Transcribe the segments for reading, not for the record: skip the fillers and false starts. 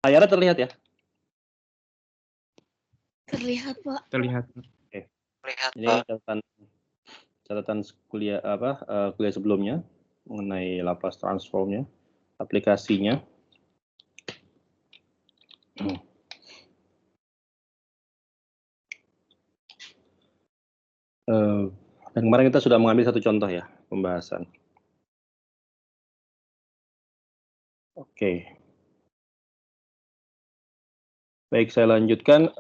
Layarnya terlihat ya? Terlihat, Pak. Terlihat. Oke. Ini catatan kuliah kuliah sebelumnya mengenai Laplace transformnya, aplikasinya. Dan kemarin kita sudah mengambil satu contoh ya pembahasan. Oke. Baik, saya lanjutkan.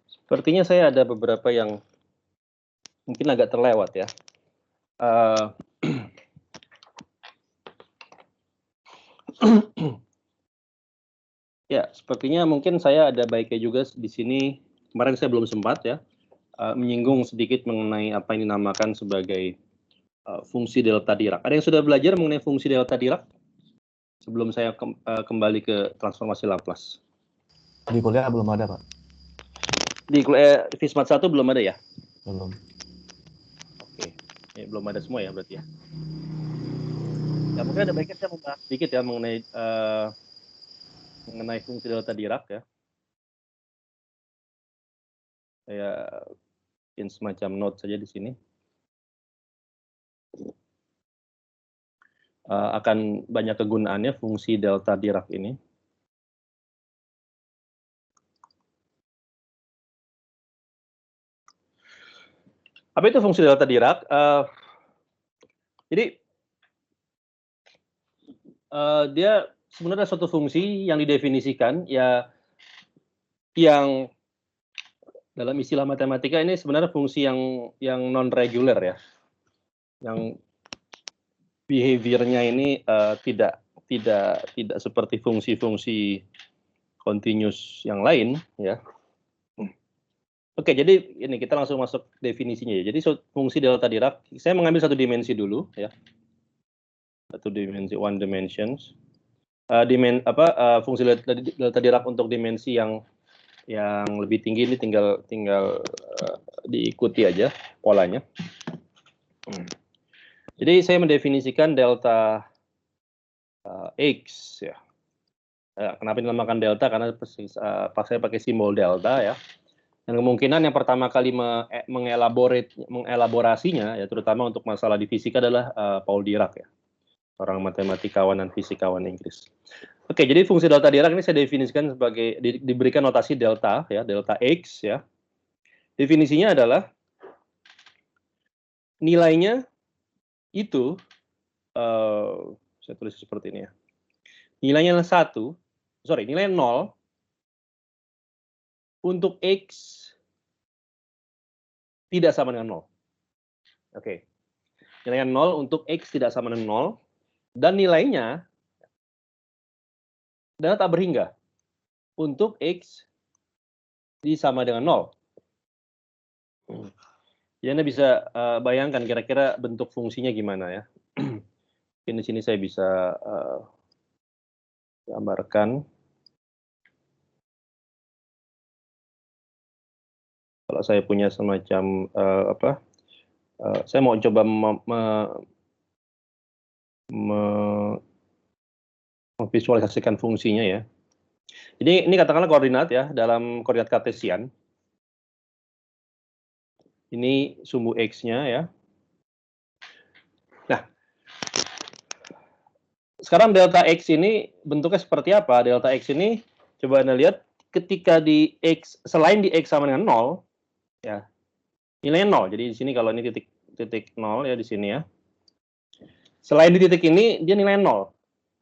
Sepertinya saya ada beberapa yang mungkin agak terlewat ya. Ya, sepertinya mungkin saya ada baiknya juga di sini. Kemarin saya belum sempat ya menyinggung sedikit mengenai apa yang dinamakan sebagai fungsi delta Dirac. Ada yang sudah belajar mengenai fungsi delta Dirac sebelum saya kembali ke transformasi Laplace? Di kuliah belum ada, Pak. Di kuliah Fismat 1 belum ada ya? Belum. Oke, belum ada semua ya berarti ya. Ya mungkin ada baiknya saya membahas sedikit ya mengenai fungsi delta Dirac ya. Saya bikin semacam note saja di sini. Akan banyak kegunaannya fungsi delta Dirac ini. Apa itu fungsi delta Dirac? Jadi dia sebenarnya suatu fungsi yang didefinisikan ya, yang dalam istilah matematika ini sebenarnya fungsi yang non regular ya, yang behaviornya ini tidak seperti fungsi-fungsi continuous yang lain ya. Oke, jadi ini kita langsung masuk definisinya ya. Jadi fungsi delta Dirac, saya mengambil satu dimensi dulu ya, satu dimensi, one dimensions. Fungsi delta Dirac untuk dimensi yang lebih tinggi ini tinggal diikuti aja polanya. Jadi saya mendefinisikan delta X ya. Kenapa dinamakan delta? Karena saya pakai simbol delta ya. Dan kemungkinan yang pertama kali mengelaborasinya ya, terutama untuk masalah di fisika adalah Paul Dirac ya, seorang matematikawan dan fisikawan Inggris. Oke, jadi fungsi delta Dirac ini saya definisikan sebagai diberikan notasi delta ya, delta X ya. Definisinya adalah nilainya itu saya tulis seperti ini ya. Nilainya 1, nilai 0 untuk X tidak sama dengan 0. Oke. Nilainya 0 untuk X tidak sama dengan 0 dan nilainya adalah tak berhingga untuk X sama dengan 0. Jadi Anda bisa bayangkan kira-kira bentuk fungsinya gimana ya. Mungkin di sini saya bisa gambarkan. Kalau saya punya semacam saya mau coba memvisualisasikan fungsinya ya. Jadi ini katakanlah koordinat ya, dalam koordinat kartesian. Ini sumbu X-nya ya. Nah, sekarang delta X ini bentuknya seperti apa? Delta X ini coba Anda lihat ketika di X, selain di X sama dengan 0 ya, nilainya 0. Jadi di sini kalau ini titik 0 ya di sini ya. Selain di titik ini dia nilai 0.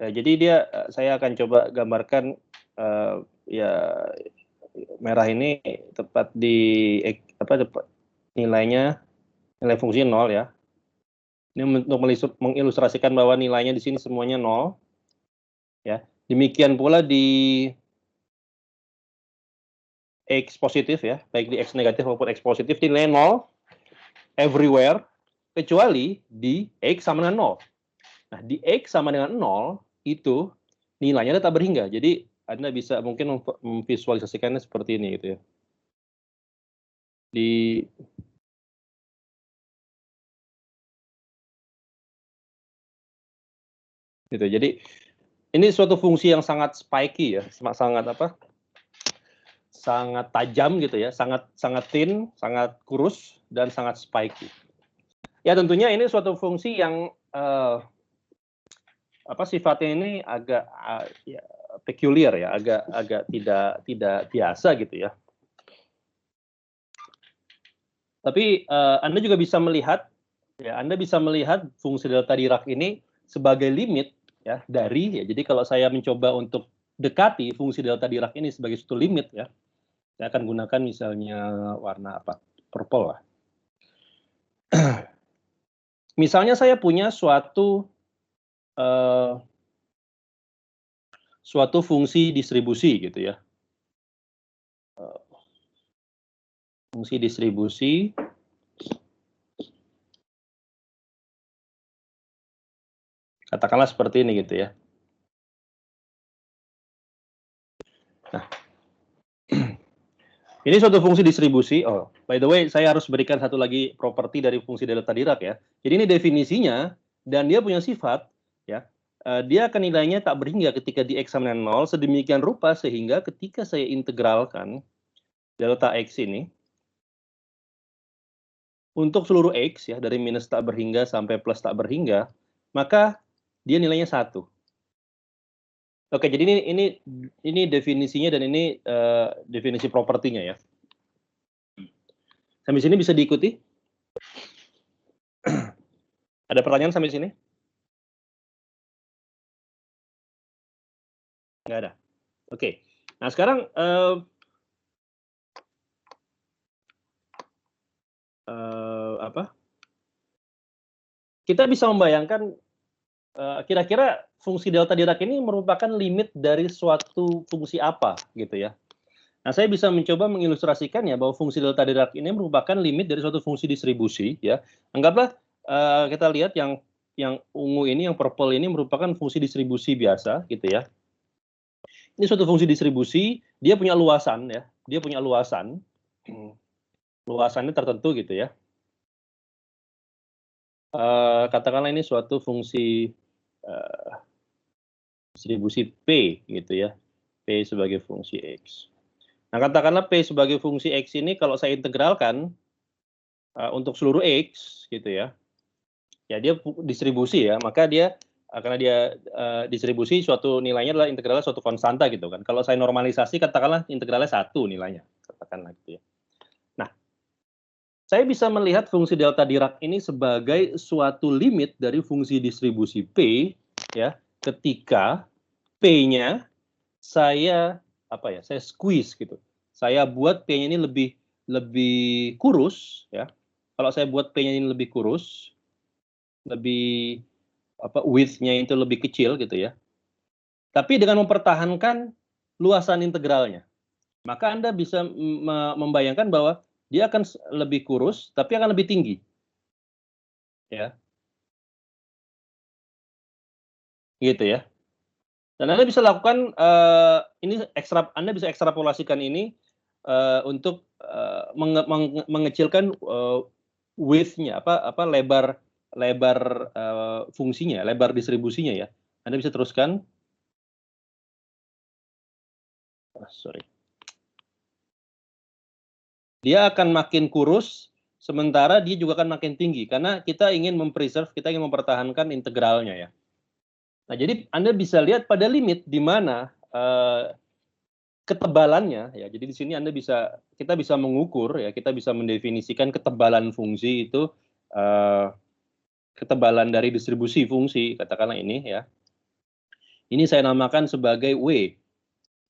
Nah, jadi saya akan coba gambarkan ya, merah ini tepat di nilai fungsi 0 ya. Ini untuk mengilustrasikan bahwa nilainya di sini semuanya 0 ya. Demikian pula di X positif ya, baik di X negatif maupun X positif nilai 0 everywhere kecuali di X sama dengan 0. Nah, di X sama dengan 0 itu nilainya tetap berhingga. Jadi Anda bisa mungkin memvisualisasikannya seperti ini gitu ya. Di Gitu. Jadi ini suatu fungsi yang sangat spiky ya, sangat apa? Sangat tajam gitu ya, sangat thin, sangat kurus dan sangat spiky. Ya tentunya ini suatu fungsi yang sifatnya ini agak ya, peculiar ya, agak tidak biasa gitu ya. Tapi Anda juga bisa melihat ya, Anda bisa melihat fungsi delta Dirac ini sebagai limit ya dari ya. Jadi kalau saya mencoba untuk dekati fungsi delta Dirac ini sebagai suatu limit ya, saya akan gunakan misalnya warna apa? Purple lah. Misalnya saya punya suatu fungsi distribusi gitu ya. Fungsi distribusi katakanlah seperti ini gitu ya. Nah, ini suatu fungsi distribusi. Oh, by the way, saya harus berikan satu lagi properti dari fungsi delta Dirac ya. Jadi ini definisinya dan dia punya sifat ya. Dia akan nilainya tak berhingga ketika di x sama dengan 0 sedemikian rupa sehingga ketika saya integralkan delta x ini untuk seluruh x ya dari minus tak berhingga sampai plus tak berhingga, maka dia nilainya 1. Oke, jadi ini definisinya dan ini definisi propertinya ya. Sampai sini bisa diikuti? Ada pertanyaan sampai sini? Nggak ada. Oke. Nah sekarang kita bisa membayangkan kira-kira fungsi delta Dirac ini merupakan limit dari suatu fungsi apa gitu ya. Nah saya bisa mencoba mengilustrasikan ya bahwa fungsi delta Dirac ini merupakan limit dari suatu fungsi distribusi ya. Anggaplah kita lihat yang ungu ini, yang purple ini merupakan fungsi distribusi biasa gitu ya. Ini suatu fungsi distribusi, dia punya luasan ya, dia punya luasan, luasannya tertentu gitu ya. Katakanlah ini suatu fungsi distribusi P gitu ya, P sebagai fungsi X. Nah katakanlah P sebagai fungsi X ini kalau saya integralkan untuk seluruh X gitu ya, ya dia distribusi ya, maka dia karena dia distribusi suatu nilainya adalah integralnya suatu konstanta gitu kan. Kalau saya normalisasi katakanlah integralnya 1 nilainya, katakanlah gitu ya. Nah, saya bisa melihat fungsi delta Dirac ini sebagai suatu limit dari fungsi distribusi P ya, ketika P-nya saya saya squeeze gitu. Saya buat P-nya ini lebih kurus ya. Kalau saya buat P-nya ini lebih kurus, lebih width-nya itu lebih kecil gitu ya. Tapi dengan mempertahankan luasan integralnya. Maka Anda bisa membayangkan bahwa dia akan lebih kurus tapi akan lebih tinggi. Ya. Gitu ya. Dan Anda bisa lakukan Anda bisa ekstrapolasikan ini untuk mengecilkan width-nya lebar fungsinya, lebar distribusinya ya. Anda bisa teruskan. Sorry. Dia akan makin kurus, sementara dia juga akan makin tinggi karena kita ingin mempertahankan integralnya ya. Nah, jadi Anda bisa lihat pada limit di mana ketebalannya ya. Jadi di sini kita bisa mengukur ya, kita bisa mendefinisikan ketebalan fungsi itu ketebalan dari distribusi fungsi katakanlah ini ya. Ini saya namakan sebagai W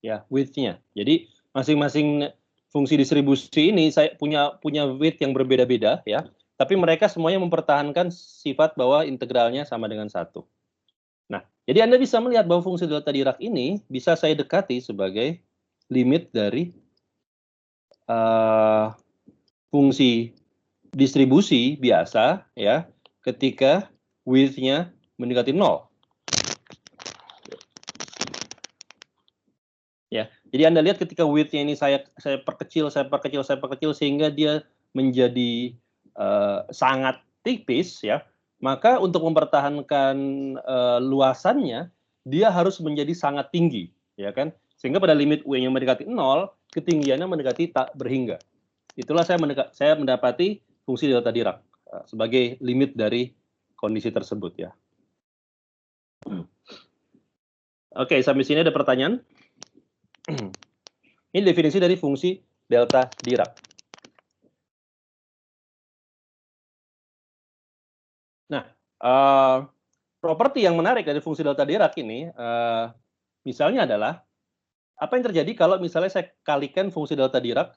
ya, width-nya. Jadi masing-masing fungsi distribusi ini saya punya width yang berbeda-beda ya. Tapi mereka semuanya mempertahankan sifat bahwa integralnya sama dengan 1. Nah, jadi Anda bisa melihat bahwa fungsi delta Dirac ini bisa saya dekati sebagai limit dari fungsi distribusi biasa ya ketika width-nya mendekati 0. Ya, jadi Anda lihat ketika width-nya ini saya perkecil sehingga dia menjadi sangat tipis ya. maka untuk mempertahankan luasannya, dia harus menjadi sangat tinggi, ya kan? Sehingga pada limit U-nya mendekati 0, ketinggiannya mendekati tak berhingga. Itulah saya mendapati fungsi delta Dirac sebagai limit dari kondisi tersebut ya. Oke, sampai sini ada pertanyaan? Ini definisi dari fungsi delta Dirac. Nah, properti yang menarik dari fungsi delta Dirac ini, misalnya adalah apa yang terjadi kalau misalnya saya kalikan fungsi delta Dirac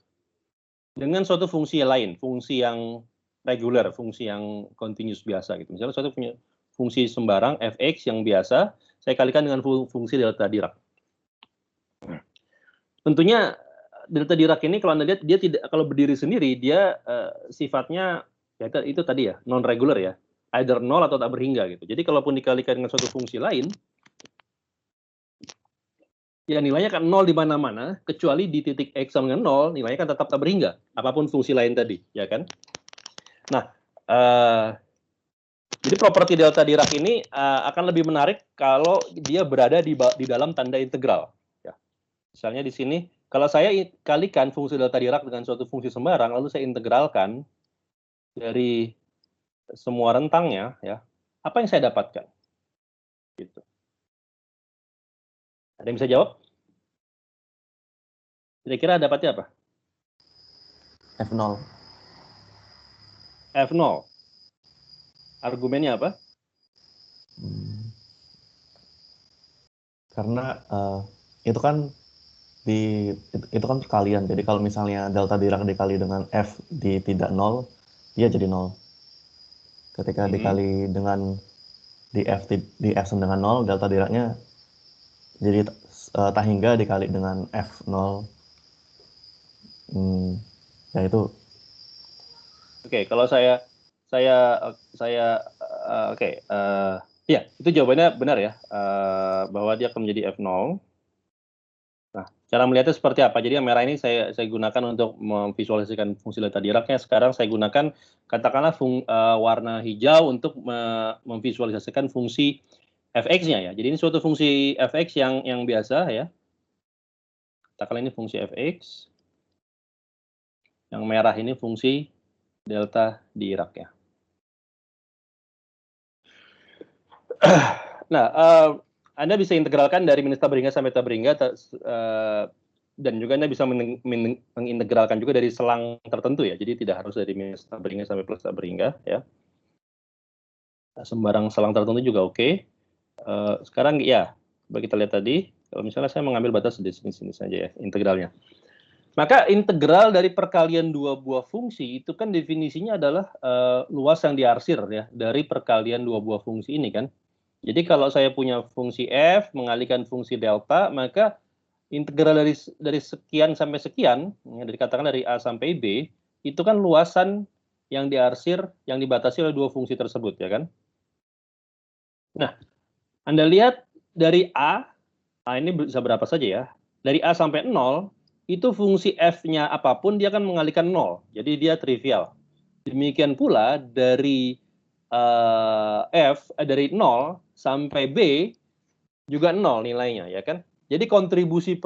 dengan suatu fungsi lain, fungsi yang reguler, fungsi yang continuous biasa gitu. Misalnya suatu punya fungsi sembarang fx yang biasa, saya kalikan dengan fungsi delta Dirac. Tentunya delta Dirac ini kalau Anda lihat dia tidak, kalau berdiri sendiri dia sifatnya ya itu tadi ya, non regular ya. Either 0 atau tak berhingga gitu. Jadi kalaupun dikalikan dengan suatu fungsi lain, ya nilainya kan 0 di mana-mana, kecuali di titik x sama dengan 0, nilainya kan tetap tak berhingga, apapun fungsi lain tadi, ya kan? Nah, jadi properti delta Dirac ini akan lebih menarik kalau dia berada di dalam tanda integral. Ya. Misalnya di sini, kalau saya kalikan fungsi delta Dirac dengan suatu fungsi sembarang, lalu saya integralkan dari semua rentangnya, ya, apa yang saya dapatkan? Gitu. Ada yang bisa jawab? Kira-kira dapatnya apa? F0. F0. Argumennya apa? Karena itu kan itu kan perkalian. Jadi kalau misalnya delta Dirac dikali dengan F di tidak 0, dia jadi 0. Ketika dikali dengan di F sama dengan 0, delta Diracnya jadi tak hingga dikali dengan F0. Ya itu. Oke, kalau saya oke, ya itu jawabannya benar ya, bahwa dia akan menjadi F0. Nah, cara melihatnya seperti apa? Jadi yang merah ini saya gunakan untuk memvisualisasikan fungsi delta Diracnya. Sekarang saya gunakan katakanlah warna hijau untuk memvisualisasikan fungsi fx-nya ya. Jadi ini suatu fungsi fx yang biasa ya. Katakanlah ini fungsi fx. Yang merah ini fungsi delta Dirac ya. Nah, Anda bisa integralkan dari minus taberinga sampai taberinga, dan juga Anda bisa mengintegralkan juga dari selang tertentu ya. Jadi tidak harus dari minus taberinga sampai plus taberinga ya. Sembarang selang tertentu juga oke. Sekarang ya, coba kita lihat tadi. Kalau misalnya saya mengambil batas di sini saja ya, integralnya. Maka integral dari perkalian dua buah fungsi itu kan definisinya adalah luas yang diarsir ya dari perkalian dua buah fungsi ini kan. Jadi kalau saya punya fungsi f mengalihkan fungsi delta, maka integral dari sekian sampai sekian, ya, dikatakan dari A sampai B, itu kan luasan yang diarsir, yang dibatasi oleh dua fungsi tersebut, ya kan? Nah, Anda lihat dari A ini bisa berapa saja ya, dari A sampai 0, itu fungsi f-nya apapun, dia akan mengalihkan 0, jadi dia trivial. Demikian pula dari dari 0 sampai B juga 0 nilainya ya kan. Jadi kontribusi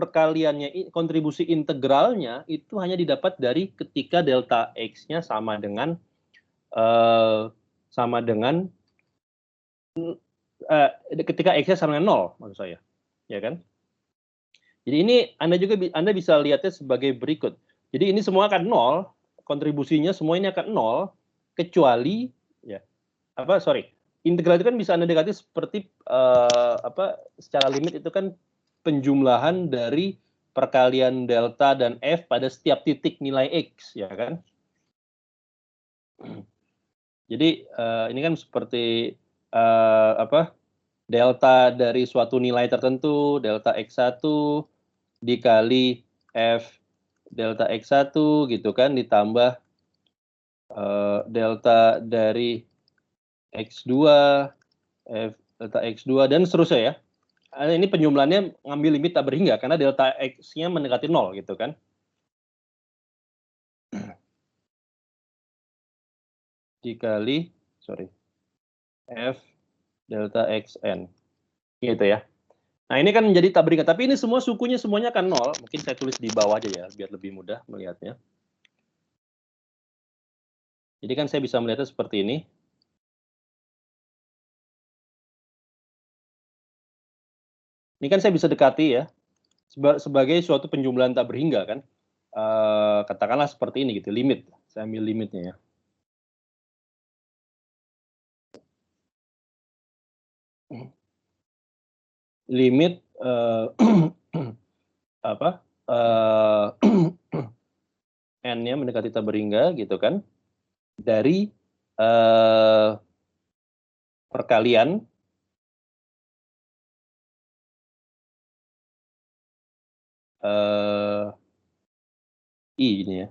integralnya itu hanya didapat dari ketika delta x-nya sama dengan ketika x-nya sama dengan 0 maksud saya. Ya kan? Jadi ini Anda bisa lihatnya sebagai berikut. Jadi ini semua akan 0, kontribusinya semua ini akan 0 kecuali ya integral itu kan bisa Anda dekati seperti secara limit itu kan penjumlahan dari perkalian delta dan f pada setiap titik nilai x ya kan. Jadi ini kan seperti delta dari suatu nilai tertentu, delta x1 dikali f delta x1 gitu kan, ditambah delta dari x2, f delta x2 dan seterusnya ya. Ini penjumlahannya ngambil limit tak berhingga karena delta x-nya mendekati 0 gitu kan. Dikali F delta XN. Gitu ya. Nah, ini kan menjadi tak beringat. Tapi ini semua sukunya semuanya akan 0. Mungkin saya tulis di bawah aja ya, biar lebih mudah melihatnya. Jadi kan saya bisa melihatnya seperti ini. Ini kan saya bisa dekati ya, sebagai suatu penjumlahan tak berhingga kan. Katakanlah seperti ini gitu, limit. Saya ambil limitnya ya. Limit apa? N-nya mendekati tak berhingga gitu kan. Dari perkalian I ini ya.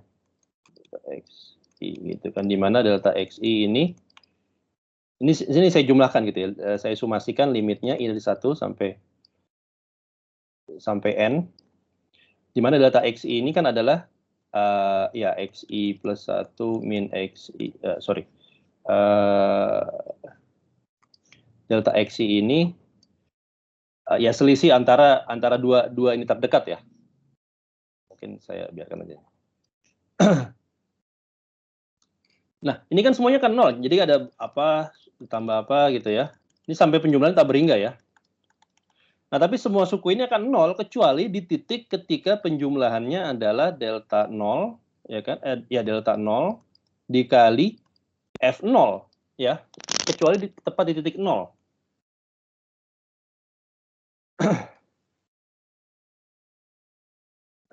XI gitu kan, di mana delta XI ini saya jumlahkan gitu ya, saya sumasikan limitnya I dari 1 sampai N, di mana delta XI ini kan adalah ya XI plus 1 min XI, delta XI ini ya selisih antara dua ini terdekat ya. Mungkin saya biarkan aja. Nah, ini kan semuanya kan 0, jadi ada apa ditambah apa gitu ya. Ini sampai penjumlahan tak berhingga ya. Nah, tapi semua suku ini akan 0 kecuali di titik ketika penjumlahannya adalah delta 0, ya kan? Ya delta 0 dikali F0 ya. Kecuali tepat di titik 0.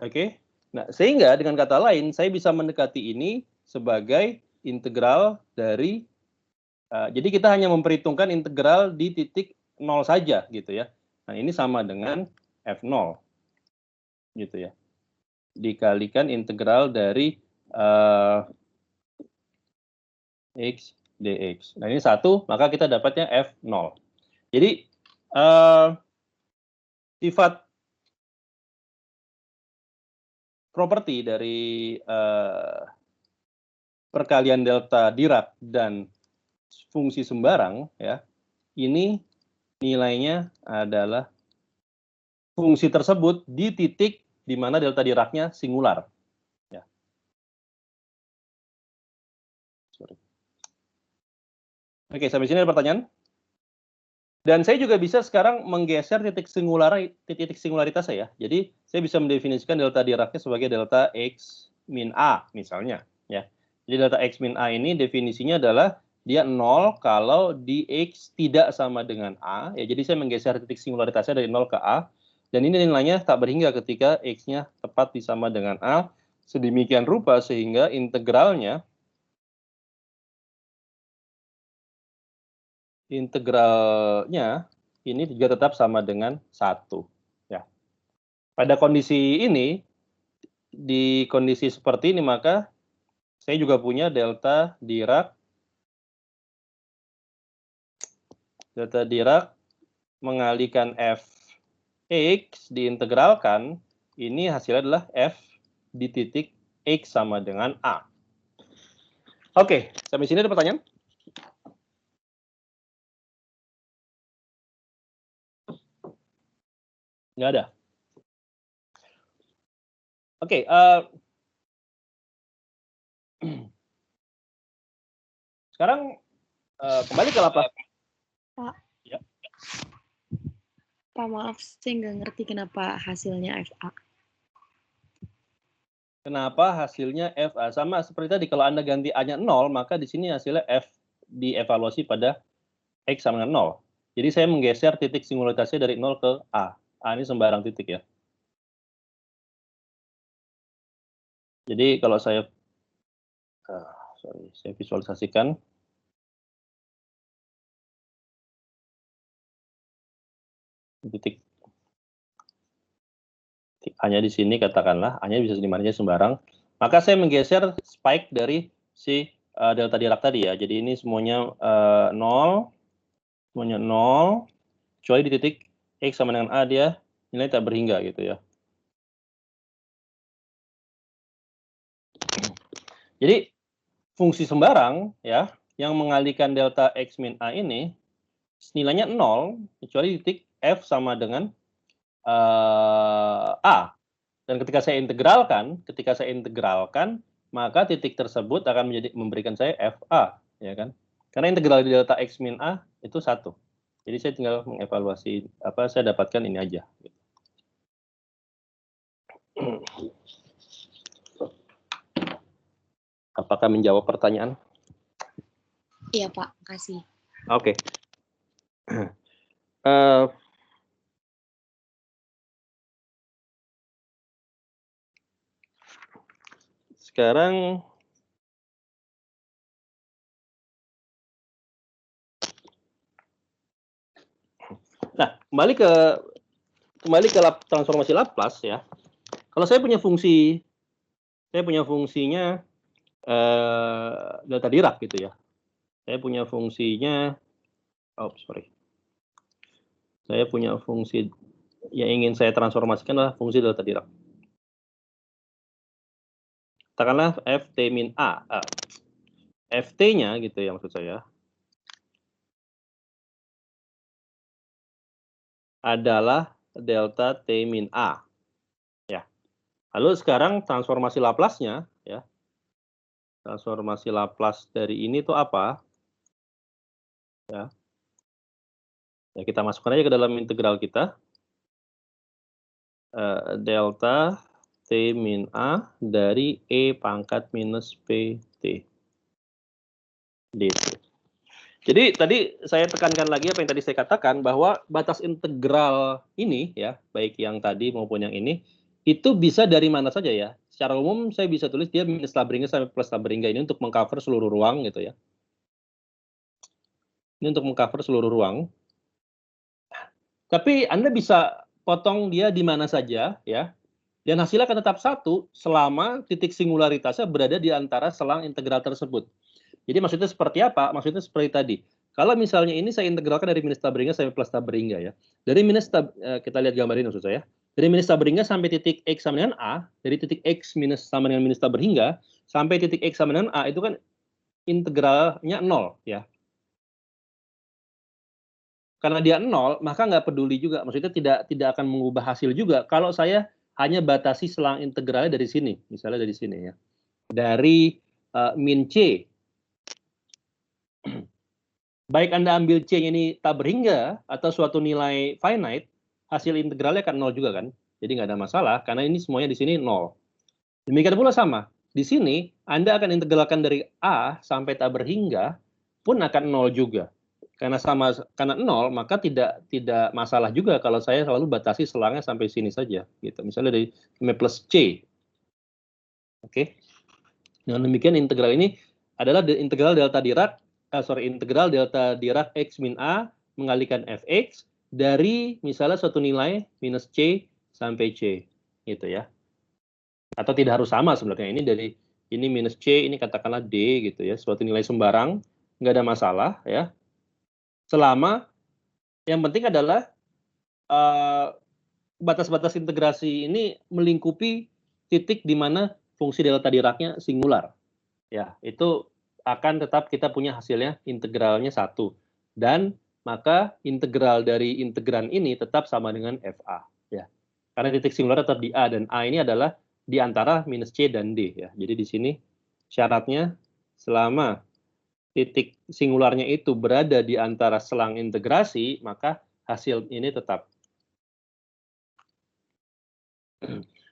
Oke. Nah, sehingga dengan kata lain saya bisa mendekati ini sebagai integral dari jadi kita hanya memperhitungkan integral di titik 0 saja gitu ya. Nah, ini sama dengan F0 gitu ya. Dikalikan integral dari X dx. Nah, ini 1, maka kita dapatnya F0. Jadi sifat properti dari perkalian delta Dirac dan fungsi sembarang ya, ini nilainya adalah fungsi tersebut di titik di mana delta Dirac-nya singular. Ya. Oke, sampai sini ada pertanyaan? Dan saya juga bisa sekarang menggeser titik singularitas saya. Jadi saya bisa mendefinisikan delta Dirac-nya sebagai delta X min A misalnya. Ya. Jadi delta X min A ini definisinya adalah dia 0 kalau di X tidak sama dengan A. Ya, jadi saya menggeser titik singularitasnya dari 0 ke A. Dan ini nilainya tak berhingga ketika X-nya tepat disama dengan A. Sedemikian rupa sehingga integralnya ini juga tetap sama dengan 1. Ya. Pada kondisi ini, di kondisi seperti ini, maka saya juga punya delta Dirac. Delta Dirac mengalihkan Fx diintegralkan, ini hasilnya adalah F di titik X sama dengan A. Oke, sampai sini ada pertanyaan? Nggak ada. Oke, sekarang kembali ke lapas. Pak. Ya. Pak, maaf, saya nggak ngerti kenapa hasilnya FA. Kenapa hasilnya FA? Sama seperti tadi, kalau Anda ganti A-nya 0, maka di sini hasilnya F dievaluasi pada X sama dengan 0. Jadi saya menggeser titik singularitasnya dari 0 ke A. A ini sembarang titik ya. Jadi kalau saya visualisasikan. Titik A-nya di sini katakanlah, A-nya bisa di mana aja sembarang. Maka saya menggeser spike dari si delta Dirac tadi ya. Jadi ini semuanya 0, semuanya 0, kecuali di titik X sama dengan A dia nilai tak berhingga gitu ya. Jadi fungsi sembarang ya, yang mengalihkan delta X min A ini nilainya 0, kecuali titik F sama dengan A. Dan ketika saya integralkan, maka titik tersebut akan memberikan saya FA, ya kan? Karena integral di delta X min A itu 1. Jadi saya tinggal mengevaluasi apa saya dapatkan ini aja. Apakah menjawab pertanyaan? Iya Pak, makasih. Oke. Sekarang kembali ke transformasi Laplace ya. Kalau saya punya fungsinya delta Dirac gitu ya. Saya punya fungsinya saya punya fungsi yang ingin saya transformasikan adalah fungsi delta Dirac. Katakanlah Ft min A. Ft-nya gitu ya maksud saya. Adalah delta T min A. Ya. Lalu sekarang transformasi Laplace-nya ya. Transformasi Laplace dari ini tuh apa? Ya. Ya, kita masukkan aja ke dalam integral kita. Delta T min A dari E pangkat minus PT dt. Jadi tadi saya tekankan lagi apa yang tadi saya katakan, bahwa batas integral ini ya, baik yang tadi maupun yang ini, itu bisa dari mana saja ya. Secara umum saya bisa tulis dia minus Lagrange sampai plus Lagrange ini untuk mengcover seluruh ruang gitu ya. Ini untuk mengcover seluruh ruang. Tapi Anda bisa potong dia di mana saja ya. Dan hasilnya akan tetap 1 selama titik singularitasnya berada di antara selang integral tersebut. Jadi maksudnya seperti apa? Maksudnya seperti tadi. Kalau misalnya ini saya integralkan dari minus Lagrange sampai plus Lagrange ya. Dari kita lihat gambar ini maksud saya. Dari minus Lagrange sampai titik X sama dengan A, dari titik X minus sama dengan minus Lagrange sampai titik X sama dengan A itu kan integralnya 0 ya. Karena dia 0, maka nggak peduli juga. Maksudnya tidak akan mengubah hasil juga. Kalau saya hanya batasi selang integralnya dari sini, misalnya dari sini ya. Dari min C. Baik Anda ambil C ini tak berhingga atau suatu nilai finite, hasil integralnya akan 0 juga kan. Jadi nggak ada masalah, karena ini semuanya di sini 0. Demikian pula sama. Di sini Anda akan integralkan dari A sampai tak berhingga pun akan 0 juga. Karena 0, maka tidak masalah juga kalau saya selalu batasi selangnya sampai sini saja gitu. Misalnya dari plus C. Oke. Dengan demikian integral ini adalah integral delta Dirac X min A mengalihkan Fx dari misalnya suatu nilai minus C sampai C gitu ya. Atau tidak harus sama sebenarnya, ini minus C, ini katakanlah D gitu ya, suatu nilai sembarang, nggak ada masalah ya. Selama yang penting adalah batas-batas integrasi ini melingkupi titik di mana fungsi delta Dirac-nya singular. Ya, itu akan tetap kita punya hasilnya integralnya 1. Dan maka integral dari integran ini tetap sama dengan FA. Ya. Karena titik singular tetap di A, dan A ini adalah di antara minus C dan D. Ya. Jadi di sini syaratnya selama titik singularnya itu berada di antara selang integrasi, maka hasil ini tetap.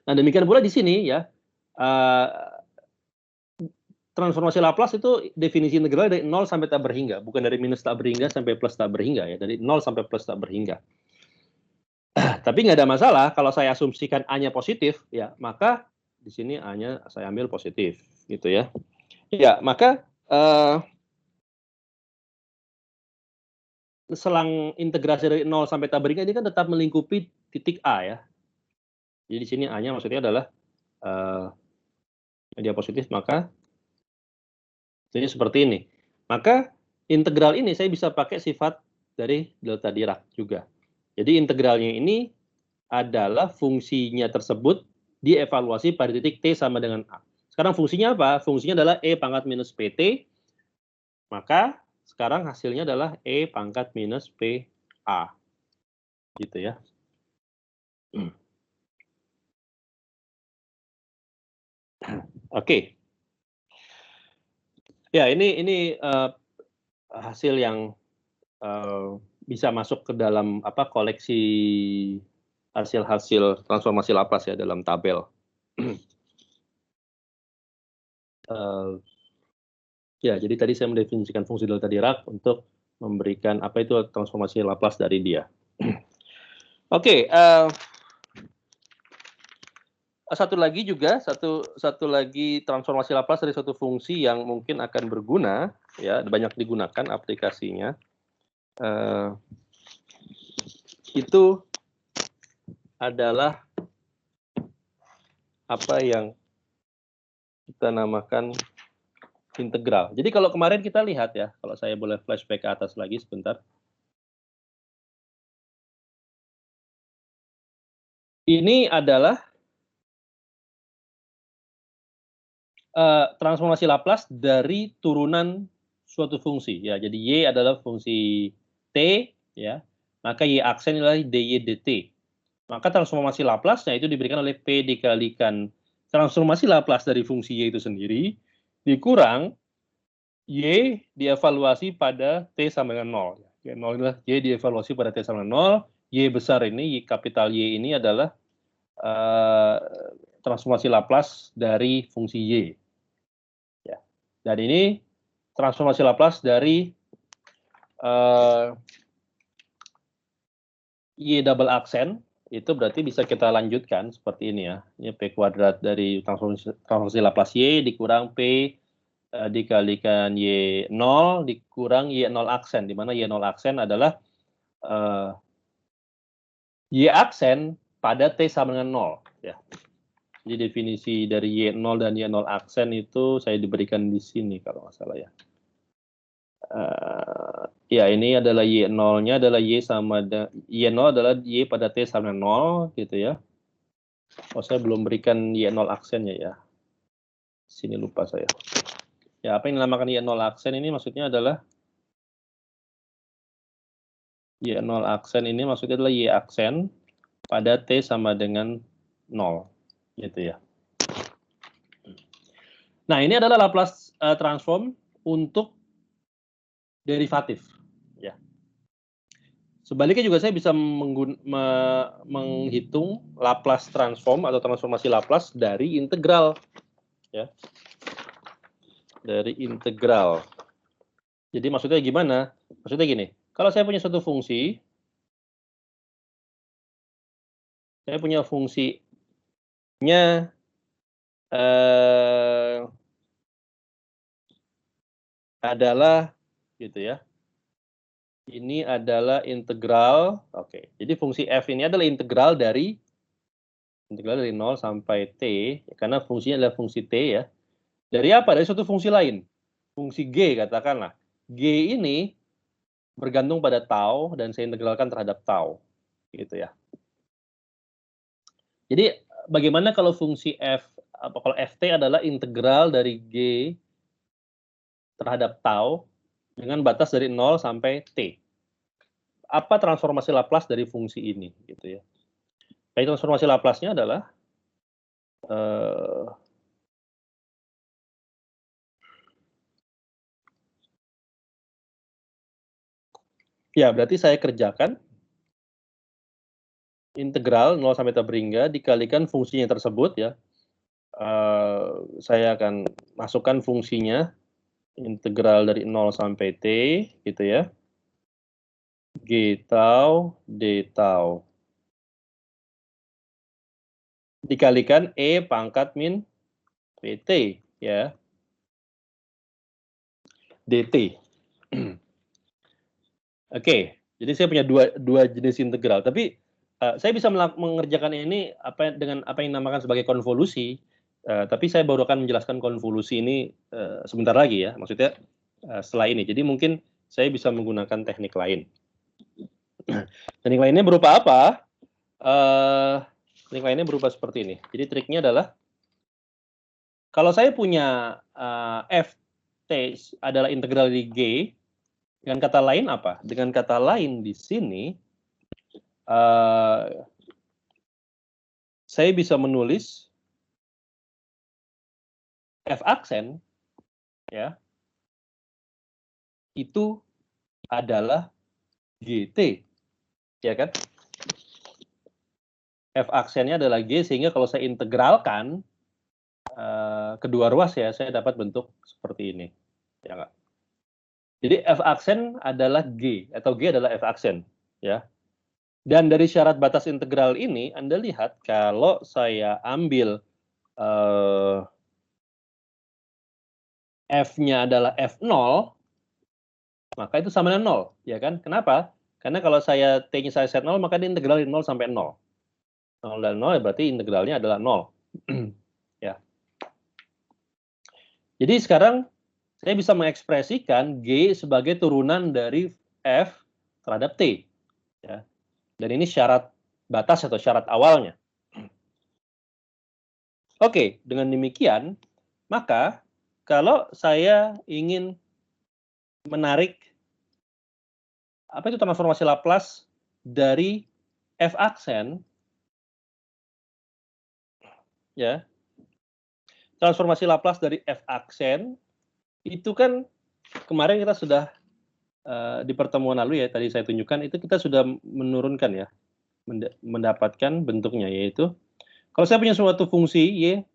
Nah, demikian pula di sini ya. Transformasi Laplace itu definisi integral dari 0 sampai tak berhingga, bukan dari minus tak berhingga sampai plus tak berhingga ya, dari 0 sampai plus tak berhingga. Tapi nggak ada masalah kalau saya asumsikan A-nya positif, ya maka di sini A-nya saya ambil positif, gitu ya. Ya, maka selang integrasi dari 0 sampai tak berhingga ini kan tetap melingkupi titik A ya. Jadi di sini A-nya maksudnya adalah dia positif, maka jadi seperti ini. Maka integral ini saya bisa pakai sifat dari delta Dirac juga. Jadi integralnya ini adalah fungsinya tersebut dievaluasi pada titik T sama dengan A. Sekarang fungsinya apa? Fungsinya adalah E pangkat minus PT Maka sekarang hasilnya adalah E pangkat minus PA. Gitu ya. Oke. Ya, ini hasil yang bisa masuk ke dalam koleksi hasil-hasil transformasi Laplace ya dalam tabel. Ya, jadi tadi saya mendefinisikan fungsi delta Dirac untuk memberikan apa itu transformasi Laplace dari dia. Oke, satu lagi transformasi Laplace dari suatu fungsi yang mungkin akan berguna, ya banyak digunakan aplikasinya. Itu adalah apa yang kita namakan integral. Jadi kalau kemarin kita lihat ya, kalau saya boleh flashback ke atas lagi sebentar. Ini adalah transformasi Laplace dari turunan suatu fungsi ya. Jadi y adalah fungsi t ya. Maka y aksen adalah dy dt. Maka transformasi Laplace-nya itu diberikan oleh p dikalikan transformasi Laplace dari fungsi y itu sendiri dikurang y dievaluasi pada t sama dengan 0. Y 0 adalah y dievaluasi pada t sama dengan 0. Y besar ini, kapital Y ini adalah transformasi Laplace dari fungsi y. Ya. Dan ini transformasi Laplace dari y double aksen itu berarti bisa kita lanjutkan seperti ini ya. Ini p kuadrat dari transformasi Laplace y dikurang p dikalikan y0 dikurang y0 aksen, di mana y0 aksen adalah y aksen pada t sama dengan 0 ya. Jadi definisi dari y0 dan y0 aksen itu saya diberikan di sini kalau nggak salah ya. Ya ini adalah y0-nya adalah y0 adalah y pada t sama dengan 0 gitu ya. Oh saya belum berikan y0 aksennya ya. Sini lupa saya. Ya, apa yang dinamakan y0 aksen ini maksudnya adalah y0 aksen ini maksudnya adalah y aksen pada t sama dengan 0 gitu ya. Nah, ini adalah Laplace transform untuk derivatif ya. Sebaliknya juga saya bisa menghitung Laplace transform atau transformasi Laplace dari integral ya. Dari integral. Jadi maksudnya gimana? Maksudnya gini, kalau saya punya suatu fungsi, saya punya fungsinya adalah gitu ya. Ini adalah integral. Oke. Jadi fungsi f ini adalah integral dari 0 sampai t karena fungsinya adalah fungsi t ya. Dari apa? Dari suatu fungsi lain. Fungsi g katakanlah. G ini bergantung pada tau dan saya integralkan terhadap tau. Gitu ya. Jadi bagaimana kalau fungsi f kalau ft adalah integral dari g terhadap tau dengan batas dari 0 sampai t. Apa transformasi Laplace dari fungsi ini gitu ya. Baik, transformasi Laplace-nya adalah ya berarti saya kerjakan integral 0 sampai t berhingga dikalikan fungsinya tersebut ya. Saya akan masukkan fungsinya integral dari 0 sampai t gitu ya. G tau d tau dikalikan e pangkat min pt ya dt. Oke, jadi saya punya dua jenis integral, tapi saya bisa mengerjakan ini dengan apa yang dinamakan sebagai konvolusi, tapi saya baru akan menjelaskan konvolusi ini sebentar lagi ya, maksudnya setelah ini. Jadi mungkin saya bisa menggunakan teknik lain. Teknik lainnya berupa apa? Teknik lainnya berupa seperti ini. Jadi triknya adalah kalau saya punya f T adalah integral dari G, dengan kata lain apa? Dengan kata lain di sini, saya bisa menulis F aksen, ya, itu adalah GT, ya kan? F aksennya adalah G, sehingga kalau saya integralkan kedua ruas ya, saya dapat bentuk seperti ini, ya nggak? Jadi F aksen adalah G, atau G adalah F aksen, ya. Dan dari syarat batas integral ini, Anda lihat kalau saya ambil F-nya adalah F0, maka itu sama dengan 0, ya kan? Kenapa? Karena kalau saya T-nya saya set 0, maka dia integral dari 0 sampai 0. 0 dan 0 berarti integralnya adalah 0. Ya. Jadi sekarang saya bisa mengekspresikan G sebagai turunan dari F terhadap T. Ya. Dan ini syarat batas atau syarat awalnya. Oke, dengan demikian, maka kalau saya ingin menarik apa itu transformasi Laplace dari F aksen, ya, transformasi Laplace dari F aksen itu kan kemarin kita sudah di pertemuan lalu ya, tadi saya tunjukkan itu kita sudah menurunkan ya, mendapatkan bentuknya, yaitu kalau saya punya suatu fungsi y,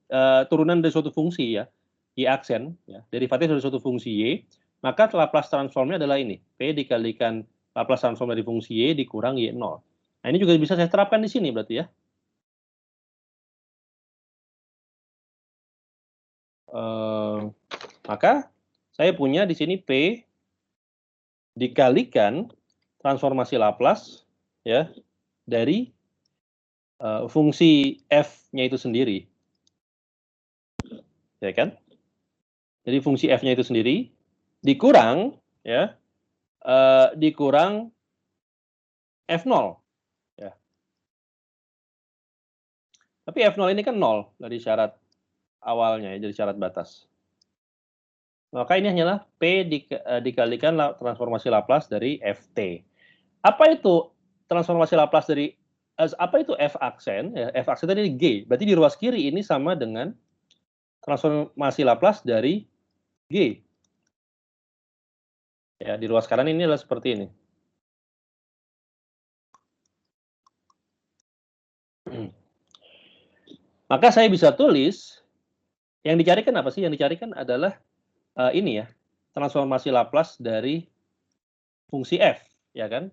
turunan dari suatu fungsi ya, y aksen, ya, derivatif dari suatu fungsi y, maka Laplace transformnya adalah ini, p dikalikan Laplace transform dari fungsi y dikurang y0. Nah ini juga bisa saya terapkan di sini berarti ya. Maka saya punya di sini p dikalikan transformasi Laplace ya dari fungsi f-nya itu sendiri, ya kan? Jadi fungsi f-nya itu sendiri dikurang ya, dikurang f0 ya. Tapi f0 ini kan 0 dari syarat awalnya ya, dari syarat batas. Maka ini hanyalah p dikalikan transformasi Laplace dari ft. Apa itu transformasi Laplace dari apa itu f aksen? Ya, f aksen tadi G. Berarti di ruas kiri ini sama dengan transformasi Laplace dari G. Ya, di ruas kanan ini adalah seperti ini. Maka saya bisa tulis, yang dicarikan apa sih? Yang dicarikan adalah ini ya, transformasi Laplace dari fungsi f, ya kan?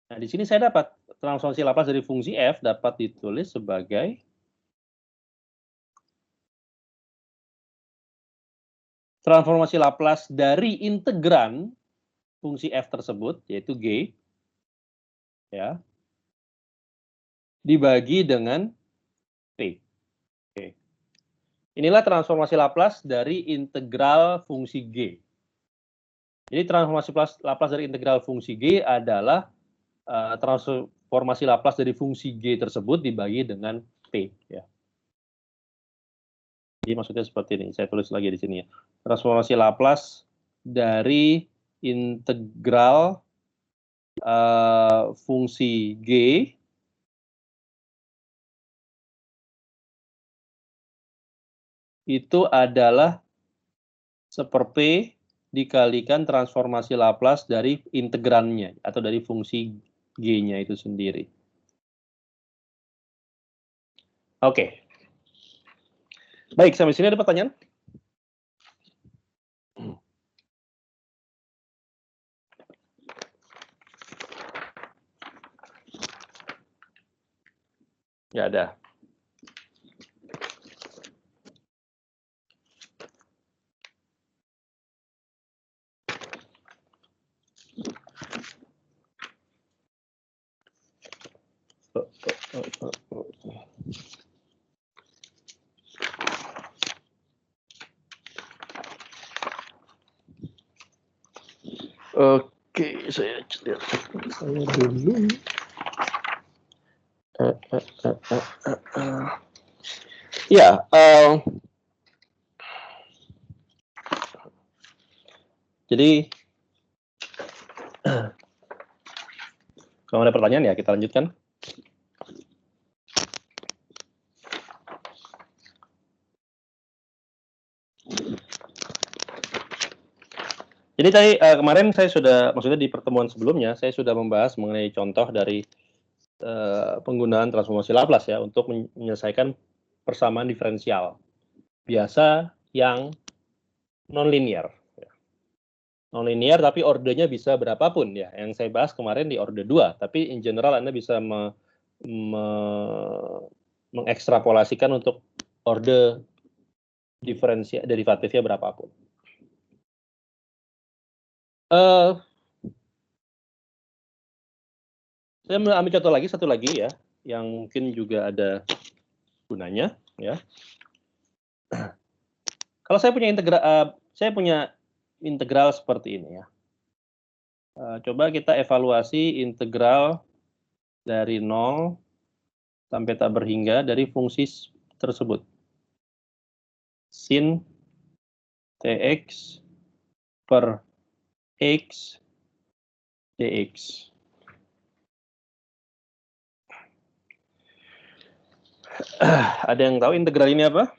Nah, di sini saya dapat transformasi Laplace dari fungsi f dapat ditulis sebagai transformasi Laplace dari integran fungsi f tersebut, yaitu G, ya, dibagi dengan P. Oke. Inilah transformasi Laplace dari integral fungsi G. Jadi transformasi Laplace dari integral fungsi G adalah transformasi Laplace dari fungsi G tersebut dibagi dengan P. Ya. Jadi maksudnya seperti ini. Saya tulis lagi di sini ya. Transformasi Laplace dari integral fungsi G itu adalah seper P dikalikan transformasi Laplace dari integrannya atau dari fungsi G-nya itu sendiri. Oke. Baik, sampai sini ada pertanyaan? Nggak ada. Oke, saya lihat saya dulu. Ya, Jadi kalau ada pertanyaan ya kita lanjutkan. Jadi tadi kemarin saya sudah, maksudnya di pertemuan sebelumnya saya sudah membahas mengenai contoh dari penggunaan transformasi Laplace ya untuk menyelesaikan persamaan diferensial biasa yang nonlinear. Nonlinear tapi ordernya bisa berapapun ya. Yang saya bahas kemarin di order 2, tapi in general Anda bisa mengekstrapolasikan untuk order derivatifnya berapapun. Saya ambil contoh lagi, satu lagi ya, yang mungkin juga ada gunanya ya. Kalau saya punya integral seperti ini ya. Coba kita evaluasi integral dari 0 sampai tak berhingga dari fungsi tersebut. Sin Tx per X dx. Ada yang tahu integral ini apa?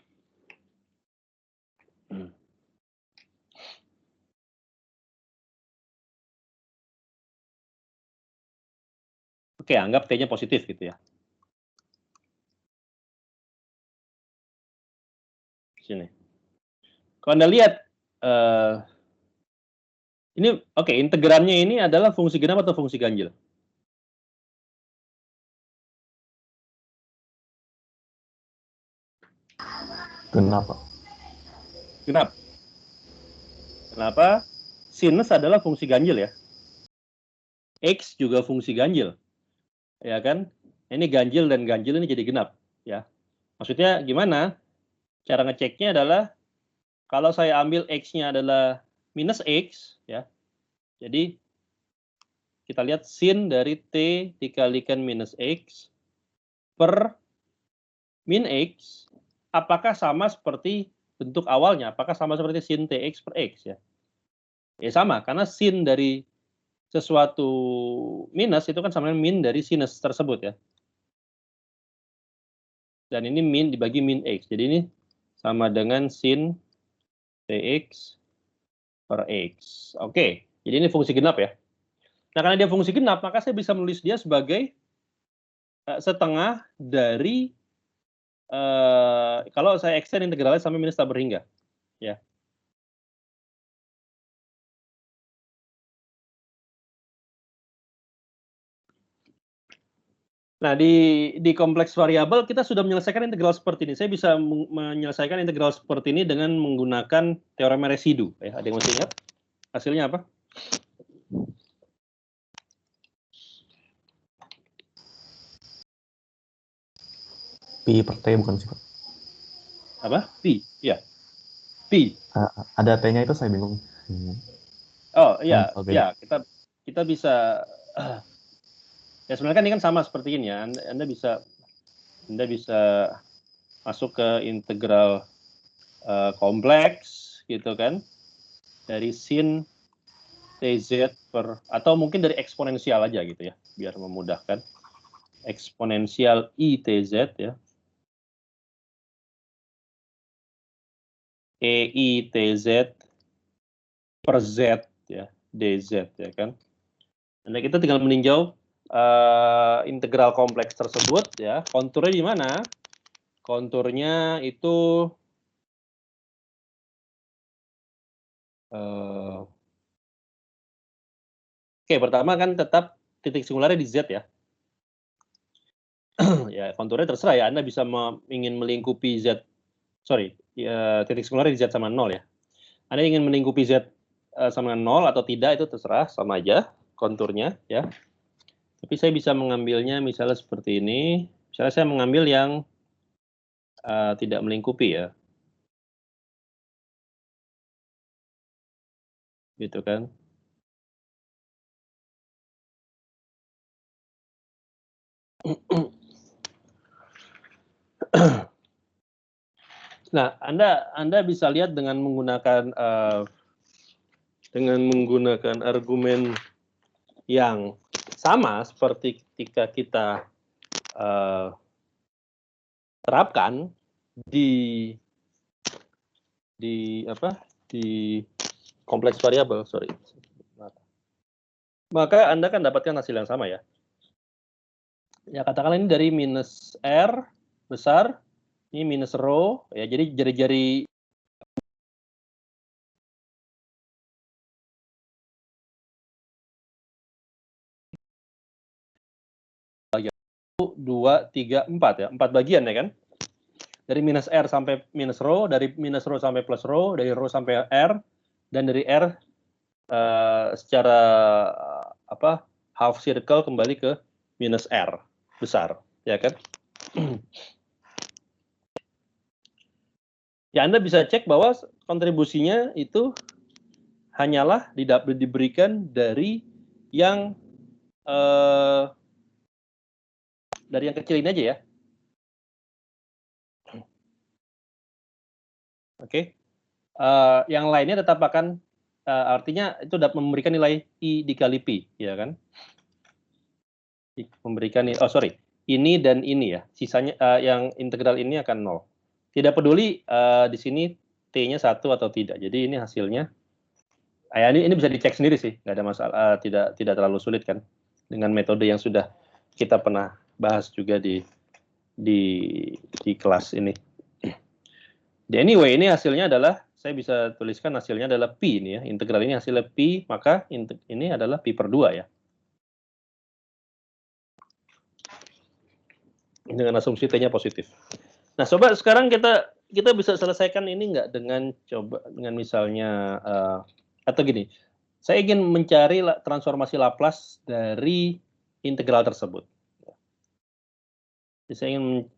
Oke, anggap T-nya positif gitu ya. Sini. Kalau Anda lihat, ini oke, integrannya ini adalah fungsi genap atau fungsi ganjil? Genap, Pak. Genap. Kenapa? Sinus adalah fungsi ganjil ya. X juga fungsi ganjil. Ya kan? Ini ganjil dan ganjil ini jadi genap ya. Maksudnya gimana? Cara ngeceknya adalah kalau saya ambil X-nya adalah minus X ya. Jadi kita lihat sin dari T dikalikan minus X per min X apakah sama seperti bentuk awalnya? Apakah sama seperti sin Tx per X ya? Ya sama, karena sin dari sesuatu minus itu kan sama dengan min dari sinus tersebut ya. Dan ini min dibagi min X. Jadi ini sama dengan sin Tx per X. Oke, jadi ini fungsi genap ya. Nah, karena dia fungsi genap, maka saya bisa menulis dia sebagai setengah dari kalau saya extend integralnya sampai minus tak berhingga. Ya. Nah, di kompleks variabel kita sudah menyelesaikan integral seperti ini. Saya bisa menyelesaikan integral seperti ini dengan menggunakan teorema residu. Ya, ada yang masih ingat? Hasilnya apa? Pi per T bukan sih, Pak? Apa? Pi, ya. Pi. Ada T-nya itu saya bingung. Oh iya, ya kita bisa ya sebenarnya kan ini kan sama seperti ini ya. Anda bisa masuk ke integral kompleks gitu kan dari sin Tz per atau mungkin dari eksponensial aja gitu ya biar memudahkan eksponensial ITz ya EITZ per Z ya dz ya kan. Nah kita tinggal meninjau integral kompleks tersebut ya. Konturnya di mana? Konturnya itu oke, pertama kan tetap titik singularnya di Z ya. Ya, konturnya terserah ya. Anda bisa ingin melingkupi Z. Sorry, ya, titik singularnya di Z sama 0 ya. Anda ingin melingkupi Z sama 0 atau tidak itu terserah, sama aja konturnya ya. Tapi saya bisa mengambilnya misalnya seperti ini. Misalnya saya mengambil yang tidak melingkupi ya. Gitu kan. Nah, Anda bisa lihat dengan menggunakan dengan menggunakan argumen yang sama seperti ketika kita terapkan di kompleks variabel, maka Anda akan dapatkan hasil yang sama ya. Ya katakanlah ini dari minus R besar, ini minus rho, ya jadi jari-jari bagian 2, 3, 4 ya, 4 bagian ya kan. Dari minus R sampai minus rho, dari minus rho sampai plus rho, dari rho sampai R, dan dari R secara half circle kembali ke minus R besar, ya kan? Ya Anda bisa cek bahwa kontribusinya itu hanyalah diberikan dari yang kecil ini aja ya. Oke. Yang lainnya tetap akan artinya itu dapat memberikan nilai I dikali Pi, ya kan? Memberikan ini dan ini ya. Sisanya yang integral ini akan 0. Tidak peduli di sini T-nya 1 atau tidak. Jadi ini hasilnya ini bisa dicek sendiri sih, nggak ada masalah, tidak terlalu sulit kan, dengan metode yang sudah kita pernah bahas juga di kelas ini. Anyway, ini hasilnya adalah, saya bisa tuliskan hasilnya adalah Pi ini ya, integral ini hasilnya Pi, maka ini adalah Pi per 2 ya. Dengan asumsi T-nya positif. Nah, coba sekarang kita bisa selesaikan ini nggak dengan misalnya atau gini, saya ingin mencari transformasi Laplace dari integral tersebut. Jadi saya ingin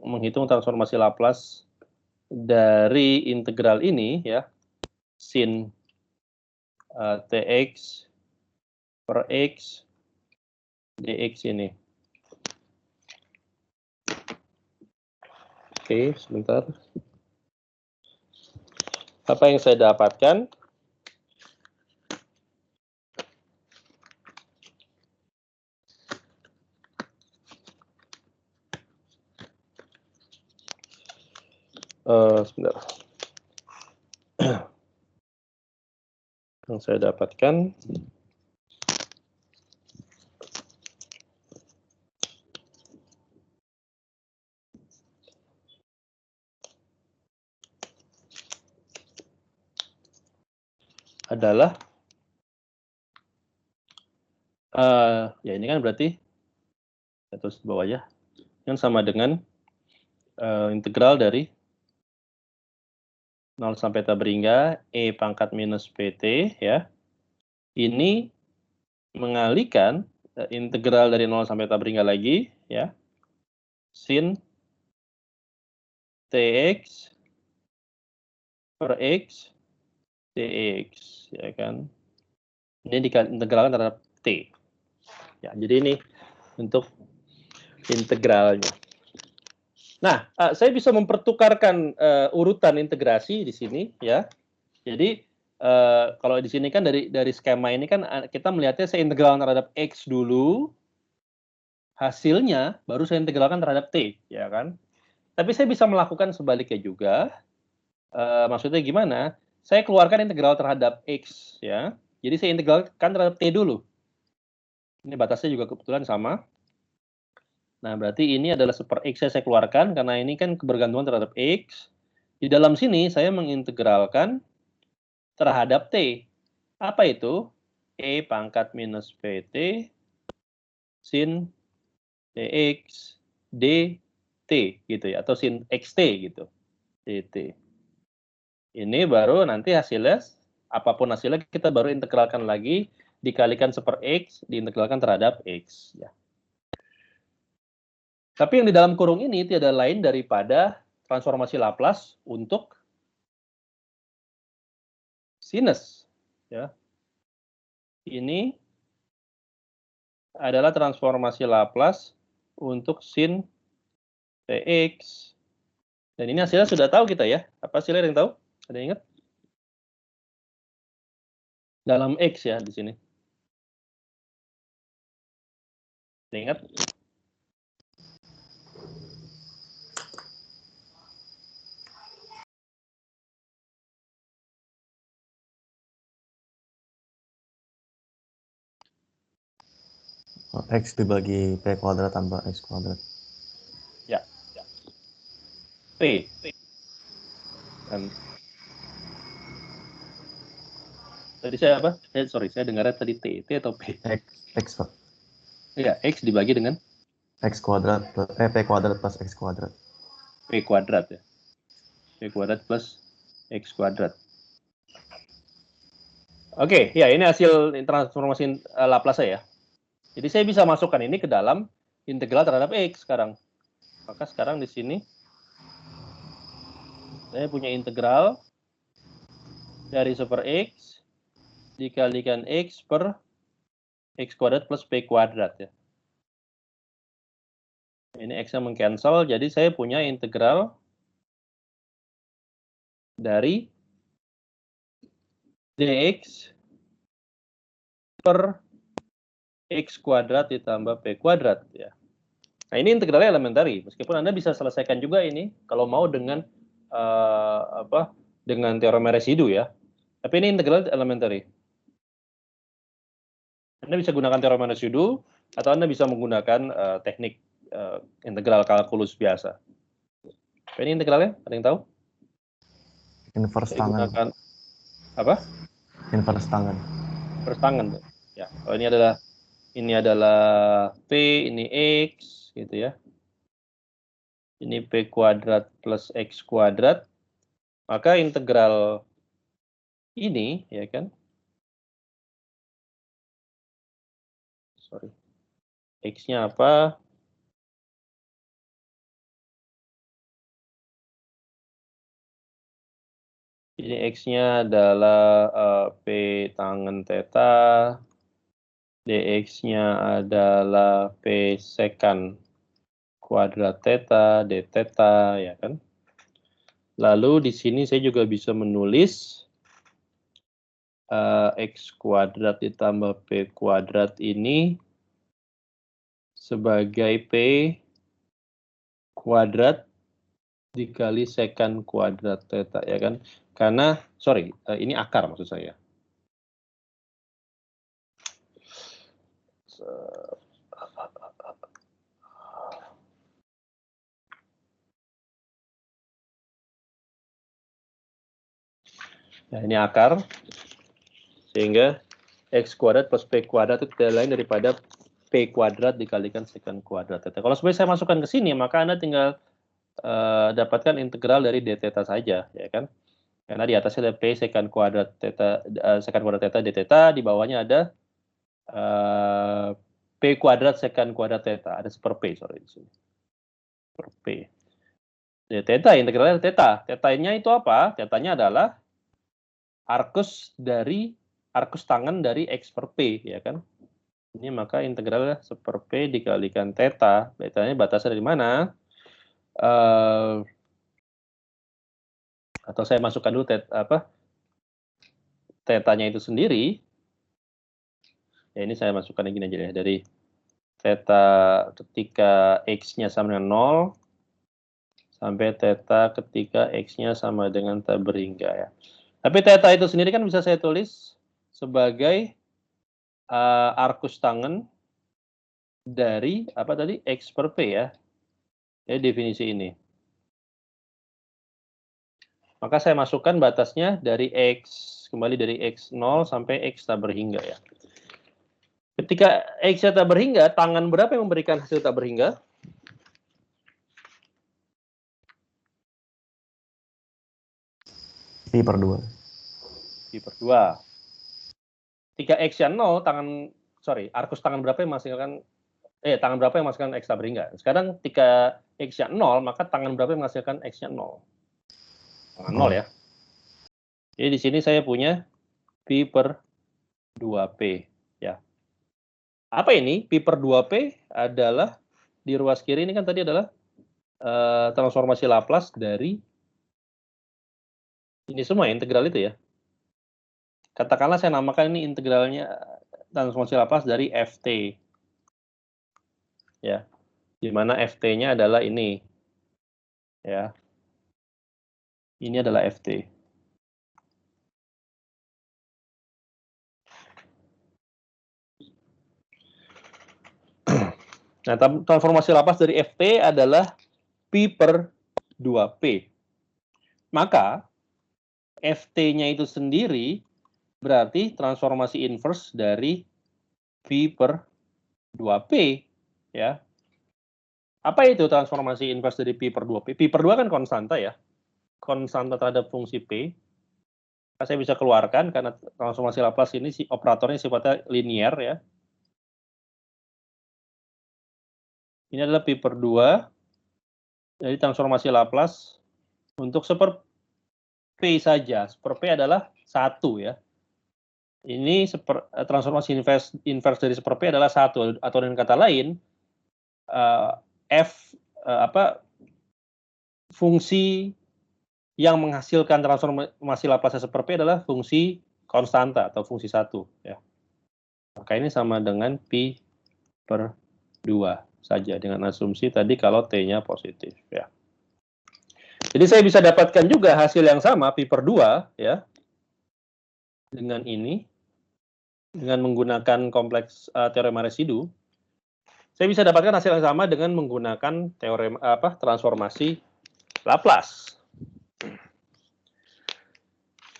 menghitung transformasi Laplace dari integral ini ya, sin Tx per X dx ini. Oke, sebentar. Apa yang saya dapatkan? Sebentar. Yang saya dapatkan adalah ya ini kan berarti terus bawah ya, yang sama dengan integral dari 0 sampai T berhingga E pangkat minus PT ya. Ini mengalihkan integral dari 0 sampai T berhingga lagi ya, sin Tx per X dx ya kan. Ini diintegralkan terhadap T. Ya, jadi ini untuk integralnya. Nah, saya bisa mempertukarkan urutan integrasi di sini ya. Jadi kalau di sini kan dari skema ini kan kita melihatnya saya integralkan terhadap X dulu, hasilnya baru saya integralkan terhadap T, ya kan? Tapi saya bisa melakukan sebaliknya juga. Maksudnya gimana? Saya keluarkan integral terhadap X ya. Jadi saya integralkan terhadap T dulu. Ini batasnya juga kebetulan sama. Nah, berarti ini adalah super X saya keluarkan, karena ini kan kebergantungan terhadap X. Di dalam sini, saya mengintegralkan terhadap T. Apa itu? E pangkat minus PT sin dx dt gitu ya, atau sin xt gitu, dt. Ini baru nanti hasilnya, apapun hasilnya, kita baru integralkan lagi, dikalikan super X, diintegralkan terhadap X. Ya. Tapi yang di dalam kurung ini tidak lain daripada transformasi Laplace untuk sinus. Ya. Ini adalah transformasi Laplace untuk sin Tx. Dan ini hasilnya sudah tahu kita ya. Apa hasilnya, ada yang tahu? Ada yang ingat? dalam X ya di sini. Ingat? X dibagi P kuadrat tambah X kuadrat. Ya. P. Dan tadi saya apa? Sorry, saya dengarnya tadi T atau P? X Pak. Iya, X dibagi dengan X kuadrat plus P kuadrat plus X kuadrat. P kuadrat ya. P kuadrat plus X kuadrat. Oke, ya ini hasil transformasi Laplace ya. Jadi saya bisa masukkan ini ke dalam integral terhadap X sekarang. Maka sekarang di sini saya punya integral dari super X dikalikan X per X kuadrat plus P kuadrat ya. Ini X-nya meng-cancel, jadi saya punya integral dari dx per X kuadrat ditambah P kuadrat ya. Nah ini integralnya elementary, meskipun Anda bisa selesaikan juga ini kalau mau dengan dengan teorema residu ya. Tapi ini integral elementary. Anda bisa gunakan teorema residu atau Anda bisa menggunakan teknik integral kalkulus biasa. Ini integralnya, ada yang tahu? Inverse Saya tangan. gunakan apa? Inverse tangan. Inverse tangan. Ya, kalau ini adalah P, ini X, gitu ya. Ini P kuadrat plus X kuadrat. Maka integral ini, ya kan? Sorry. X-nya apa? Ini X-nya adalah P tangen theta. Dx-nya adalah P secant kuadrat theta, d theta, ya kan? Lalu di sini saya juga bisa menulis X kuadrat ditambah P kuadrat ini sebagai P kuadrat dikali secant kuadrat theta, ya kan? Karena, sorry, ini akar maksud saya. Nah, ini akar, sehingga X kuadrat plus P kuadrat itu tidak lain daripada P kuadrat dikalikan secant kuadrat theta. Kalau sebenarnya saya masukkan ke sini, maka Anda tinggal dapatkan integral dari d theta saja, ya kan? Karena di atasnya ada P secant kuadrat theta, d theta, di bawahnya ada P kuadrat secant kuadrat theta, ada per P, sorry, di sini. Per P. D theta, integralnya theta. Theta-nya itu apa? Theta-nya adalah arcus tangen dari X per P, ya kan? Ini maka integralnya per P dikalikan theta. Theta-nya batasnya dari mana? Atau saya masukkan dulu theta-nya itu sendiri. Ya ini saya masukkan yang gini aja ya, dari theta ketika X-nya sama dengan 0 sampai theta ketika X-nya sama dengan tak berhingga ya. Tapi theta itu sendiri kan bisa saya tulis sebagai arcus tangen dari apa tadi X per P ya. Jadi definisi ini. Maka saya masukkan batasnya dari X, kembali dari X0 sampai X tak berhingga ya. Ketika X tak berhingga, tangan berapa yang memberikan hasil tak berhingga? Pi per 2. Pi per 2. Ketika X-nya 0, arcus tangan berapa yang menghasilkan tangan berapa yang menghasilkan X tak berhingga? Sekarang ketika X-nya 0, maka tangan berapa yang menghasilkan X-nya 0? Tangan 0 ya. Jadi di sini saya punya Pi per 2P ya. Apa ini? Pi per 2P adalah di ruas kiri ini kan tadi adalah transformasi Laplace dari ini semua integral itu ya. katakanlah saya namakan ini integralnya transformasi Laplace dari Ft. Ya. Di mana Ft-nya adalah ini. Ya. Ini adalah Ft. Nah, transformasi Laplace dari Ft adalah Pi per 2P. Maka, Ft-nya itu sendiri berarti transformasi inverse dari Pi per 2P. Ya. Apa itu transformasi inverse dari Pi per 2P? Pi per 2 kan konstanta ya. Konstanta terhadap fungsi P. Saya bisa keluarkan karena transformasi Laplace ini operatornya sifatnya linear ya. Ini adalah Pi per 2. Jadi transformasi Laplace untuk seper P saja. Seper P adalah 1 ya. Ini transformasi inverse dari seper P adalah 1. Atau dengan kata lain, fungsi yang menghasilkan transformasi Laplace seper P adalah fungsi konstanta atau fungsi 1. Ya. Maka ini sama dengan Pi per 2 saja dengan asumsi tadi kalau T-nya positif ya. Jadi saya bisa dapatkan juga hasil yang sama Pi per 2 ya. Dengan ini dengan menggunakan kompleks teorema residu. Saya bisa dapatkan hasil yang sama dengan menggunakan teorema transformasi Laplace.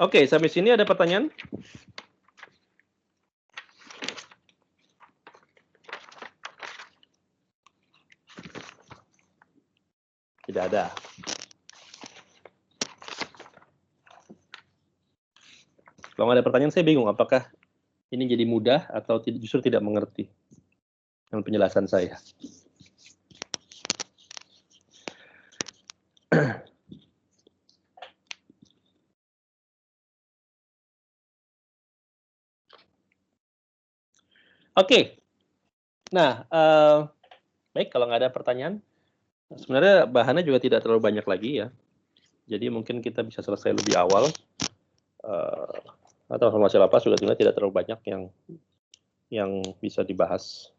Oke, sampai sini ada pertanyaan? Tidak ada. Kalau nggak ada pertanyaan, saya bingung apakah ini jadi mudah atau justru tidak mengerti dengan penjelasan saya. Oke. Nah, baik kalau nggak ada pertanyaan, sebenarnya bahannya juga tidak terlalu banyak lagi ya. Jadi mungkin kita bisa selesai lebih awal. Transformasi Laplace juga sebenarnya tidak terlalu banyak yang bisa dibahas.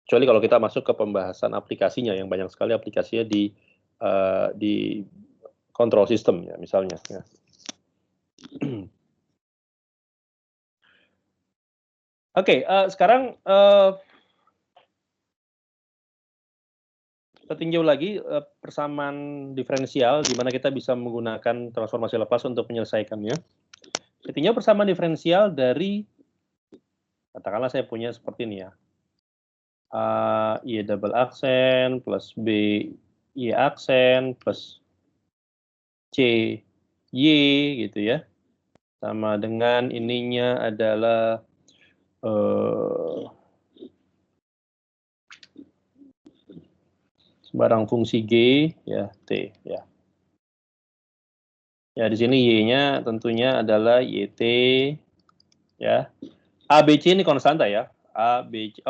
Kecuali kalau kita masuk ke pembahasan aplikasinya, yang banyak sekali aplikasinya di control system ya misalnya. Ya. Oke, sekarang kita tinjau lagi persamaan diferensial di mana kita bisa menggunakan transformasi Laplace untuk menyelesaikannya. Kita tinjau persamaan diferensial dari, katakanlah saya punya seperti ini ya. A Y double aksen plus B Y aksen plus C Y gitu ya. Sama dengan ininya adalah barang fungsi G ya T ya. Ya di sini Y-nya tentunya adalah YT ya. ABC ini konstanta ya. ABC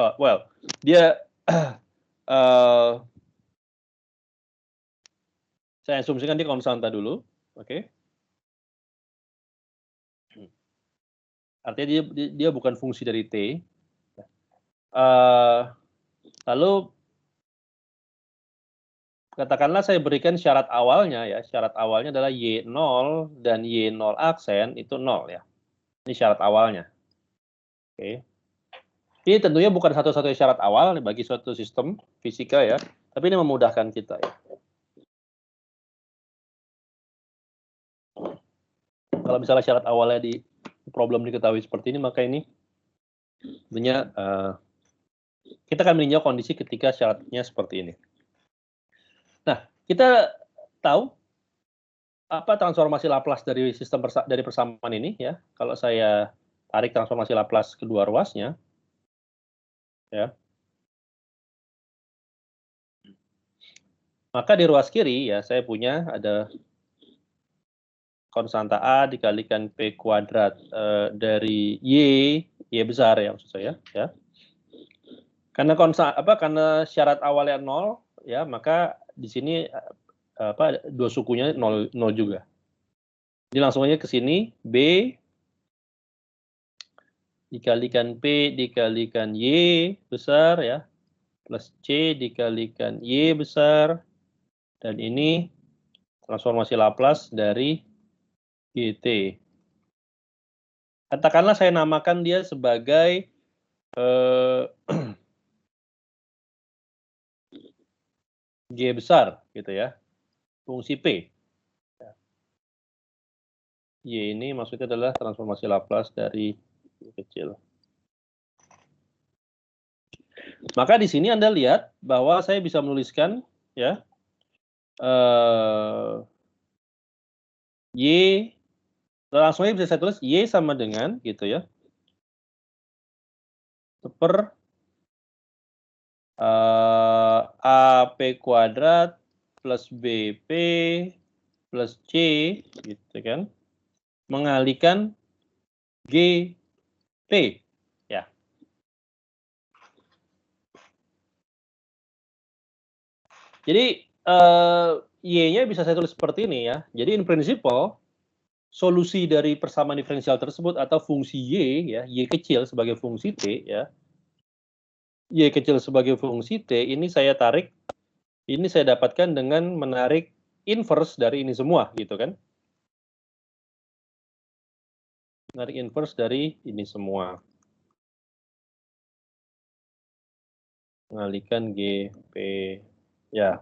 dia saya asumsikan dia konstanta dulu, oke. Artinya dia bukan fungsi dari T. Lalu katakanlah saya berikan syarat awalnya ya. Syarat awalnya adalah Y0 dan Y0 aksen itu 0 ya. Ini syarat awalnya. Oke. Ini tentunya bukan satu-satunya syarat awal bagi suatu sistem fisika ya. Tapi ini memudahkan kita ya. Kalau misalnya syarat awalnya di problem diketahui seperti ini, maka ini tentunya kita akan meninjau kondisi ketika syaratnya seperti ini. Nah, kita tahu apa transformasi Laplace dari sistem dari persamaan ini ya. Kalau saya tarik transformasi Laplace kedua ruasnya, ya. Maka di ruas kiri ya saya punya ada konstanta A dikalikan P kuadrat dari Y besar ya maksud saya ya. Karena syarat awalnya 0 ya, maka di sini dua sukunya 0 juga. Jadi langsung aja ke sini, B dikalikan P dikalikan Y besar ya, plus C dikalikan Y besar, dan ini transformasi Laplace dari GT. Katakanlah saya namakan dia sebagai G besar gitu ya, fungsi P. Y ini maksudnya adalah transformasi Laplace dari Y kecil. Maka di sini Anda lihat bahwa saya bisa menuliskan ya Y, langsung aja bisa saya tulis Y sama dengan gitu ya, per AP kuadrat plus BP plus C gitu kan, mengalikan GT ya. Jadi Y-nya bisa saya tulis seperti ini ya. Jadi in principle solusi dari persamaan diferensial tersebut atau fungsi Y ya, Y kecil sebagai fungsi T ya. Y kecil sebagai fungsi T ini saya tarik, ini saya dapatkan dengan menarik inverse dari ini semua gitu kan. Menarik inverse dari ini semua. Mengalihkan G, P, ya.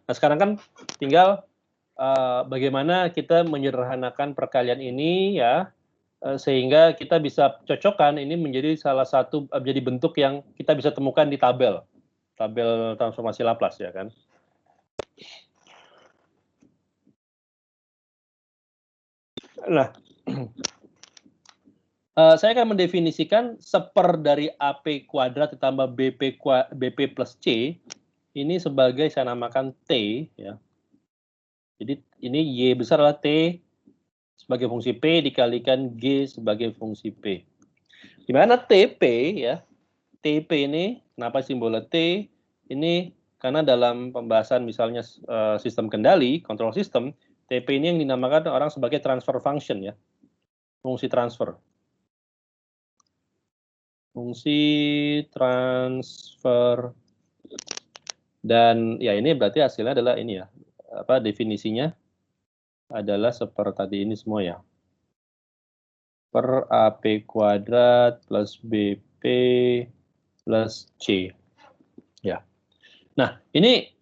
Nah sekarang kan tinggal bagaimana kita menyederhanakan perkalian ini ya, sehingga kita bisa cocokkan ini menjadi salah satu menjadi bentuk yang kita bisa temukan di tabel transformasi Laplace ya kan. Nah, saya akan mendefinisikan seper dari AP kuadrat ditambah BP plus C ini sebagai saya namakan T ya. Jadi ini Y besar adalah T sebagai fungsi P dikalikan G sebagai fungsi P. Di mana TP ya, TP ini kenapa simbolnya T? Ini karena dalam pembahasan misalnya sistem kendali, control system, TP ini yang dinamakan orang sebagai transfer function ya, fungsi transfer. Fungsi transfer, dan ya ini berarti hasilnya adalah ini ya, apa definisinya adalah seperti tadi ini semua ya, per AP kuadrat plus BP plus C ya. Nah ini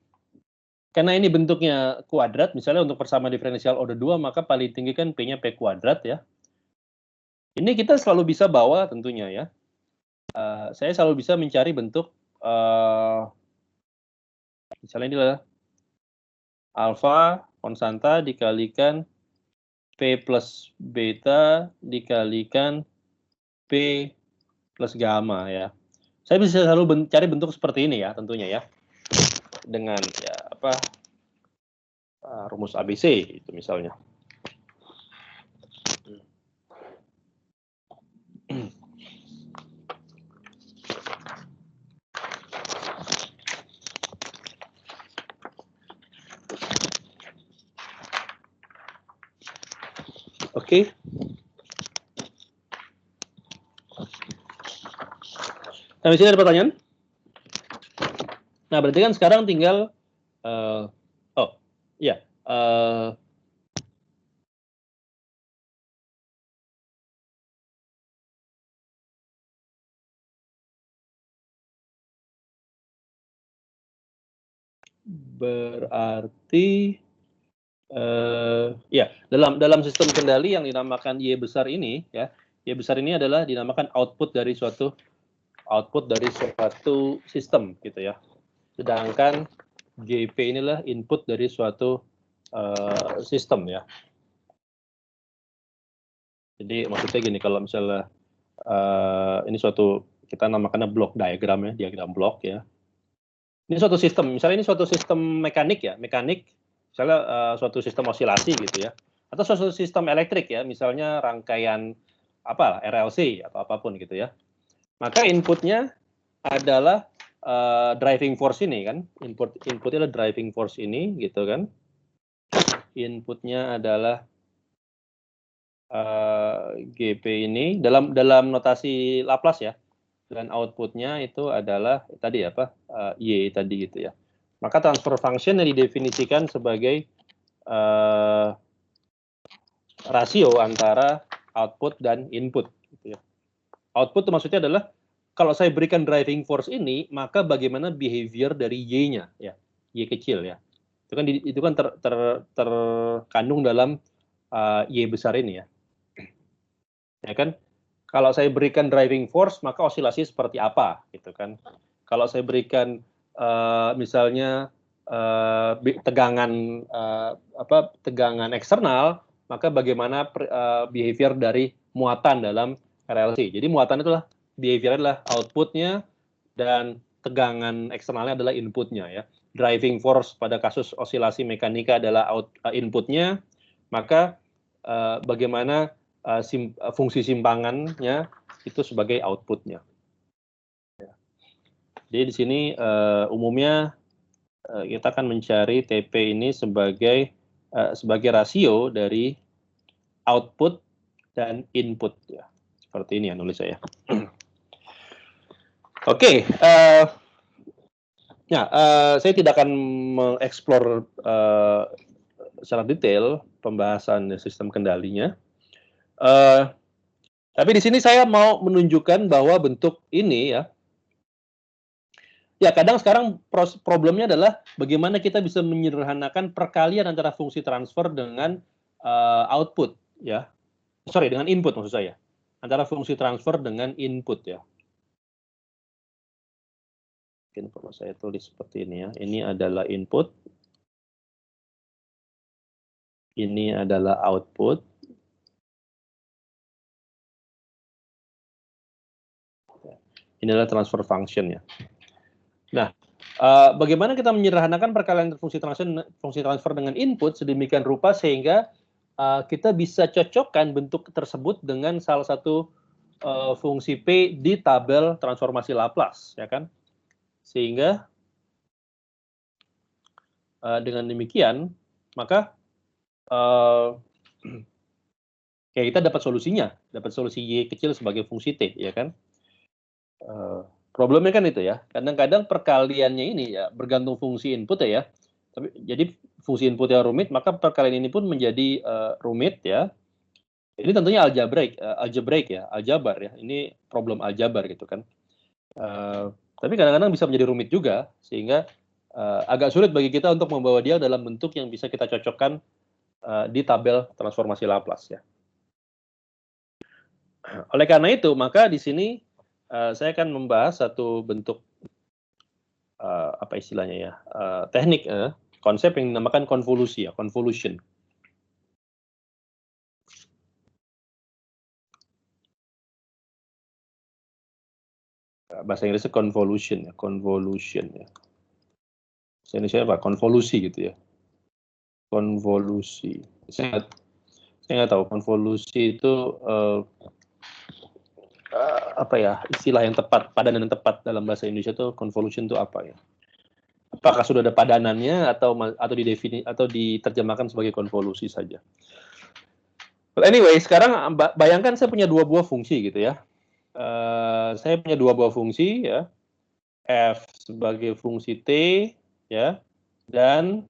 karena ini bentuknya kuadrat, misalnya untuk persamaan diferensial order 2 maka paling tinggi kan P-nya P kuadrat ya. Ini kita selalu bisa bawa tentunya ya. Saya selalu bisa mencari bentuk misalnya ini adalah alfa konstanta dikalikan P plus beta dikalikan P plus gamma ya. Saya bisa selalu cari bentuk seperti ini ya tentunya ya. Dengan ya apa rumus ABC itu misalnya. Oke. Nah, di sini ada pertanyaan? Nah, berarti kan sekarang tinggal ya. Berarti ya dalam sistem kendali yang dinamakan Y besar ini ya, Y besar ini adalah dinamakan output dari suatu sistem gitu ya. Sedangkan GP inilah input dari suatu sistem ya. Jadi maksudnya gini, kalau misalnya ini suatu kita namakannya block diagram ya, diagram blok ya. Ini suatu sistem, misalnya ini suatu sistem mekanik ya, misalnya suatu sistem osilasi gitu ya, atau suatu sistem elektrik ya, misalnya rangkaian apa RLC atau apapun gitu ya. Maka inputnya adalah driving force ini kan, inputnya adalah driving force ini gitu kan. inputnya adalah GP ini dalam notasi Laplace ya, dan outputnya itu adalah tadi apa Y tadi gitu ya. Maka transfer function yang didefinisikan sebagai rasio antara output dan input. Gitu ya. Output itu maksudnya adalah kalau saya berikan driving force ini, maka bagaimana behavior dari Y-nya, ya, Y kecil ya. Itu kan terkandung dalam Y besar ini ya. Ya kan? Kalau saya berikan driving force, maka osilasi seperti apa, gitu kan? Kalau saya berikan misalnya tegangan tegangan eksternal, maka bagaimana behavior dari muatan dalam RLC. Jadi muatan itulah behavior adalah outputnya dan tegangan eksternalnya adalah inputnya ya. Driving force pada kasus osilasi mekanika adalah inputnya, maka bagaimana fungsi simpangannya itu sebagai outputnya. Ya. Jadi di sini umumnya kita akan mencari TP ini sebagai rasio dari output dan input ya. Seperti ini ya nulis saya. Oke, saya tidak akan mengeksplor secara detail pembahasan sistem kendalinya. Tapi di sini saya mau menunjukkan bahwa bentuk ini ya kadang sekarang problemnya adalah bagaimana kita bisa menyederhanakan perkalian antara fungsi transfer dengan output ya. Sorry, dengan input maksud saya. Antara fungsi transfer dengan input ya. Mungkin kalau saya tulis seperti ini ya. Ini adalah input. Ini adalah output. Ini adalah transfer function ya. Nah, bagaimana kita menyederhanakan perkalian fungsi transfer dengan input sedemikian rupa sehingga kita bisa cocokkan bentuk tersebut dengan salah satu fungsi P di tabel transformasi Laplace, ya kan? Sehingga dengan demikian, maka ya kita dapat solusinya, dapat solusi Y kecil sebagai fungsi T, ya kan? Problemnya kan itu ya, kadang-kadang perkaliannya ini ya bergantung fungsi input ya. Tapi jadi fungsi inputnya rumit, maka perkalian ini pun menjadi rumit ya. Ini tentunya algebraik ya, aljabar ya. Ini problem aljabar gitu kan. Tapi kadang-kadang bisa menjadi rumit juga, sehingga agak sulit bagi kita untuk membawa dia dalam bentuk yang bisa kita cocokkan di tabel transformasi Laplace ya. Oleh karena itu, maka di sini saya akan membahas satu bentuk apa istilahnya ya, teknik konsep yang dinamakan konvolusi ya, convolution. Bahasa Inggrisnya convolution ya, convolution ya. Bahasa Indonesia apa? Konvolusi gitu ya. Konvolusi. Saya nggak tahu konvolusi itu apa ya istilah yang tepat, padanan yang tepat dalam bahasa Indonesia itu convolution itu apa ya? Apakah sudah ada padanannya atau diterjemahkan sebagai konvolusi saja? But anyway, sekarang bayangkan saya punya dua buah fungsi gitu ya. Saya punya dua buah fungsi ya, f sebagai fungsi t ya, dan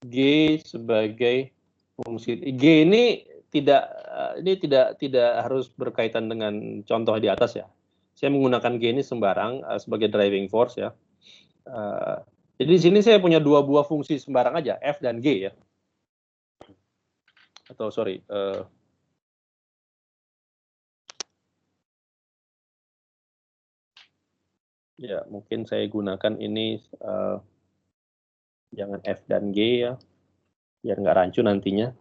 g sebagai fungsi t. G ini tidak harus berkaitan dengan contoh di atas ya. Saya menggunakan G ini sembarang sebagai driving force ya. Jadi di sini saya punya dua buah fungsi sembarang aja, F dan G ya. Atau sorry, ya mungkin saya gunakan ini jangan F dan G ya, biar nggak rancu nantinya.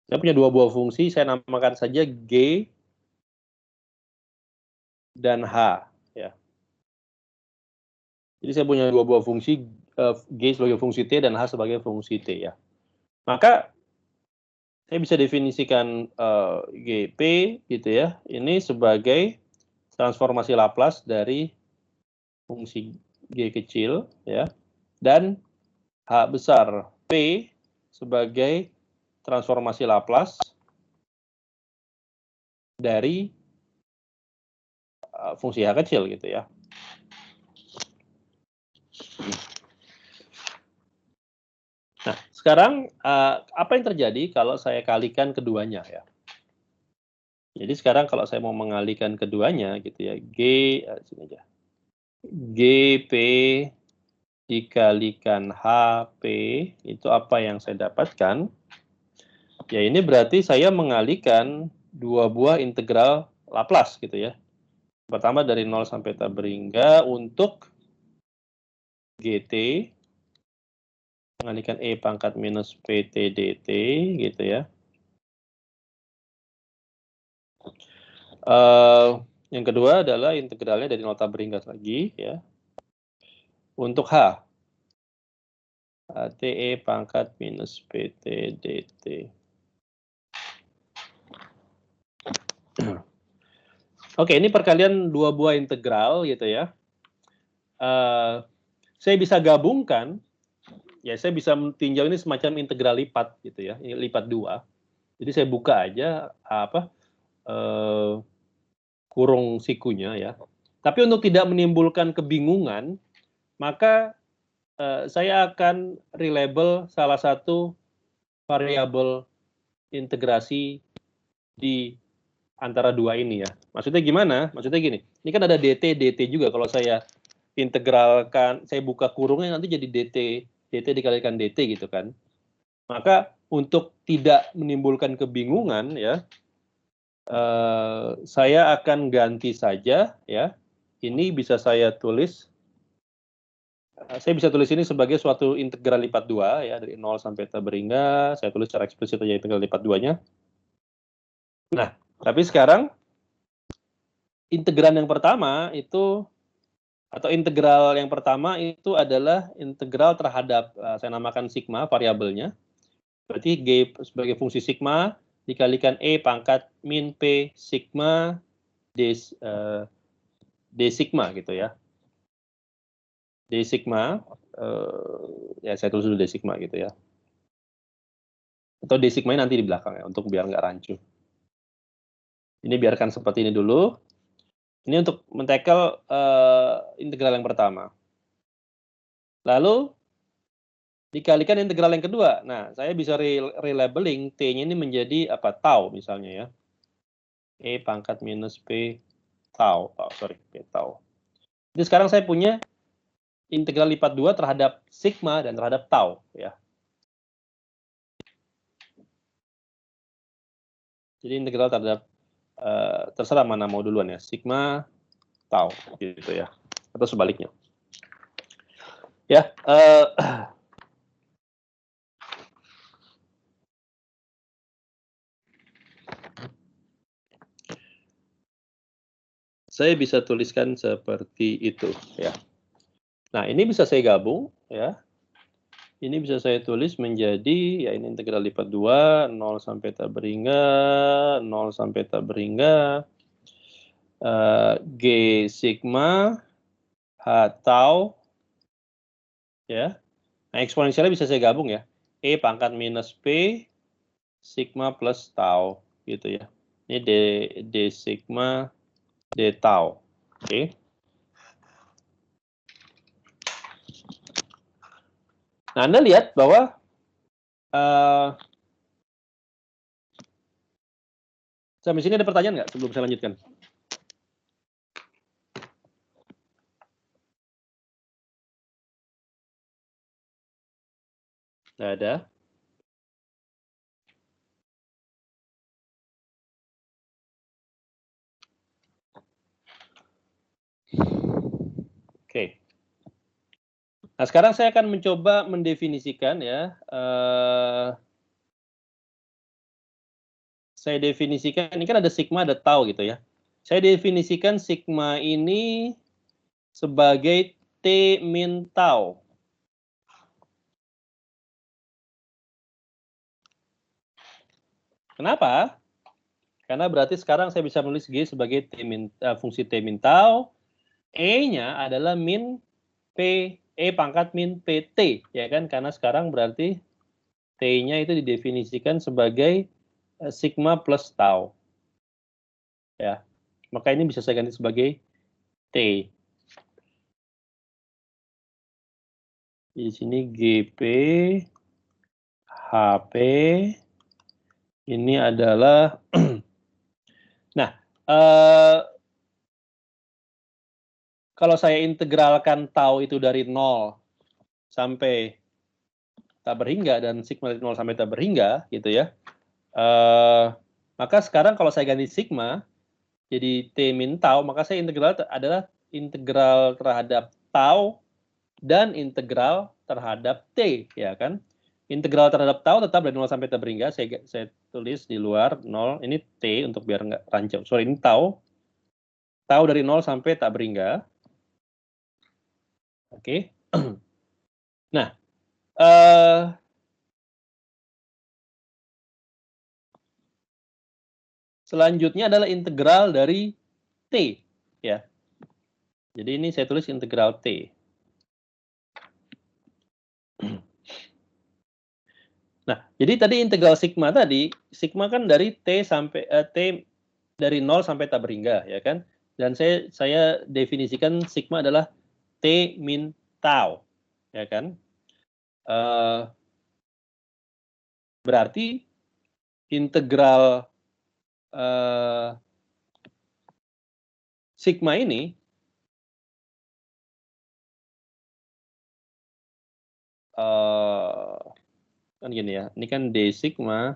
Saya punya dua buah fungsi, saya namakan saja G dan H ya. Jadi saya punya dua buah fungsi, G sebagai fungsi T dan H sebagai fungsi T ya. Maka saya bisa definisikan GP gitu ya, ini sebagai transformasi Laplace dari fungsi G kecil ya, dan H besar P sebagai transformasi Laplace dari fungsi H kecil gitu ya. Nah, sekarang apa yang terjadi kalau saya kalikan keduanya ya? Jadi sekarang kalau saya mau mengalihkan keduanya gitu ya, sini aja. GP dikalikan HP itu apa yang saya dapatkan? Ya ini berarti saya mengalihkan dua buah integral Laplace gitu ya. Pertama dari 0 sampai tak berhingga untuk GT mengalihkan E pangkat minus PT DT gitu ya. Yang kedua adalah integralnya dari 0 tak berhingga lagi ya. Untuk H TE pangkat minus PT DT. Oke, ini perkalian dua buah integral gitu ya. Saya bisa gabungkan, ya saya bisa tinjau ini semacam integral lipat gitu ya, ini lipat dua. Jadi saya buka aja kurung sikunya ya. Tapi untuk tidak menimbulkan kebingungan, maka saya akan relabel salah satu variabel integrasi di antara dua ini ya. Maksudnya gimana? Maksudnya gini, ini kan ada dt, dt juga. Kalau saya integralkan, saya buka kurungnya nanti jadi dt, dt dikalikan dt gitu kan. Maka untuk tidak menimbulkan kebingungan ya, saya akan ganti saja ya. Ini bisa saya tulis, saya bisa tulis ini sebagai suatu integral lipat 2 ya, dari 0 sampai tak berhingga. Saya tulis secara eksplisit aja integral lipat 2-nya. Nah, tapi sekarang integral yang pertama itu, atau integral yang pertama itu adalah integral terhadap, saya namakan sigma variabelnya. Berarti G sebagai fungsi sigma dikalikan E pangkat min P sigma D sigma gitu ya. D sigma, ya saya tulis dulu D sigma gitu ya. Atau D sigma nanti di belakang ya, untuk biar nggak rancu. Ini biarkan seperti ini dulu. Ini untuk men-tackle integral yang pertama. Lalu dikalikan integral yang kedua. Nah, saya bisa relabeling T-nya ini menjadi apa? Tau misalnya ya. E pangkat minus P tau. P tau. Jadi sekarang saya punya integral lipat 2 terhadap sigma dan terhadap tau ya. Jadi integral terhadap terserah mana mau duluan ya, sigma tau gitu ya. Atau sebaliknya. Ya, saya bisa tuliskan seperti itu ya. Nah, ini bisa saya gabung ya. Ini bisa saya tulis menjadi ya ini integral lipat 2 0 sampai tak berhingga 0 sampai tak berhingga G sigma H tau ya. Nah, eksponensialnya bisa saya gabung ya. E pangkat minus P sigma plus tau gitu ya. Ini D sigma D tau. Oke. Nah, Anda lihat bahwa sampai sini ada pertanyaan nggak sebelum saya lanjutkan? Nggak ada. Oke. Nah, sekarang saya akan mencoba mendefinisikan ya. Saya definisikan, ini kan ada sigma, ada tau gitu ya. Saya definisikan sigma ini sebagai T min tau. Kenapa? Karena berarti sekarang saya bisa menulis G sebagai fungsi T min tau. E-nya adalah min P, E pangkat min PT, ya kan? Karena sekarang berarti T-nya itu didefinisikan sebagai sigma plus tau. Ya. Maka ini bisa saya ganti sebagai T. Di sini GP, HP, ini adalah, nah, kalau saya integralkan tau itu dari 0 sampai tak berhingga dan sigma dari 0 sampai tak berhingga, gitu ya. Maka sekarang kalau saya ganti sigma jadi T min tau, maka saya integral adalah integral terhadap tau dan integral terhadap T, ya kan? Integral terhadap tau tetap dari 0 sampai tak berhingga, saya tulis di luar 0, ini T untuk biar nggak rancu. Sorry, ini tau dari 0 sampai tak berhingga. Oke. Nah, selanjutnya adalah integral dari T, ya. Jadi ini saya tulis integral T. Nah, jadi tadi integral sigma tadi, sigma kan dari T sampai T dari 0 sampai tak berhingga, ya kan? Dan saya definisikan sigma adalah T min tau, ya kan? Berarti integral sigma ini kan gini ya, ini kan D sigma,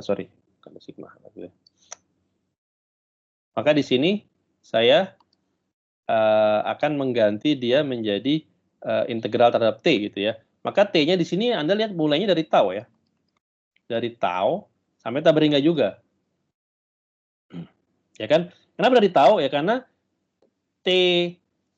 sorry, bukan D sigma. Maka di sini saya akan mengganti dia menjadi integral terhadap T gitu ya. Maka T-nya di sini Anda lihat mulainya dari tau ya. Dari tau sampai tak berhingga juga. Ya kan? Kenapa dari tau? Ya karena T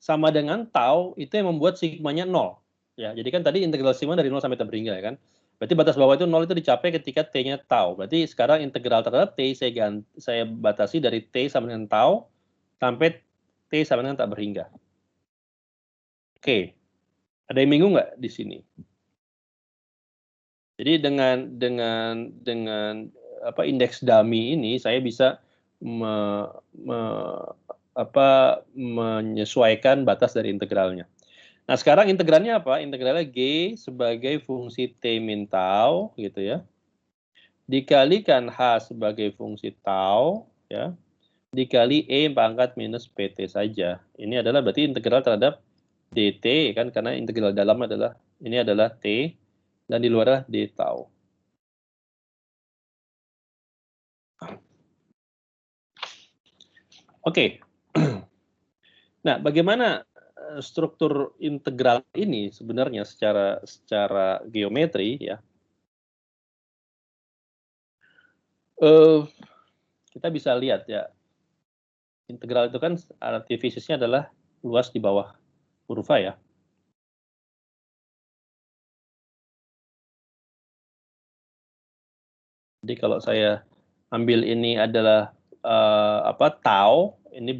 sama dengan tau itu yang membuat sigmanya 0. Ya, jadi kan tadi integral sigma dari 0 sampai tak berhingga ya kan. Berarti batas bawah itu 0 itu dicapai ketika T-nya tau. Berarti sekarang integral terhadap T saya batasi dari T sama dengan tau sampai T sama dengan tak berhingga. Oke. Ada yang bingung nggak di sini? Jadi dengan indeks dummy ini saya bisa menyesuaikan batas dari integralnya. Nah, sekarang integralnya apa? Integralnya G sebagai fungsi T min tau gitu ya. Dikalikan H sebagai fungsi tau ya. Dikali E pangkat minus PT saja. Ini adalah berarti integral terhadap dt kan, karena integral dalam adalah ini adalah T dan di luar adalah D tau. Oke. Nah, bagaimana struktur integral ini sebenarnya secara geometri ya? Kita bisa lihat ya. Integral itu kan arti fisiknya adalah luas di bawah kurva ya. Jadi kalau saya ambil ini adalah tau, ini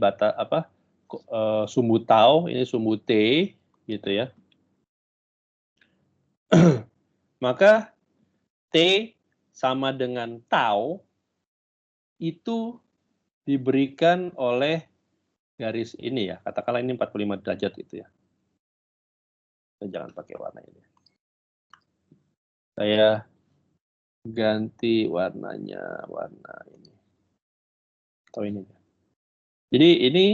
sumbu tau, ini sumbu T gitu ya. Maka T sama dengan tau itu diberikan oleh garis ini ya, katakanlah ini 45 derajat gitu ya. Saya jangan pakai warna ini. Saya ganti warnanya, warna ini. Atau ini. Jadi ini,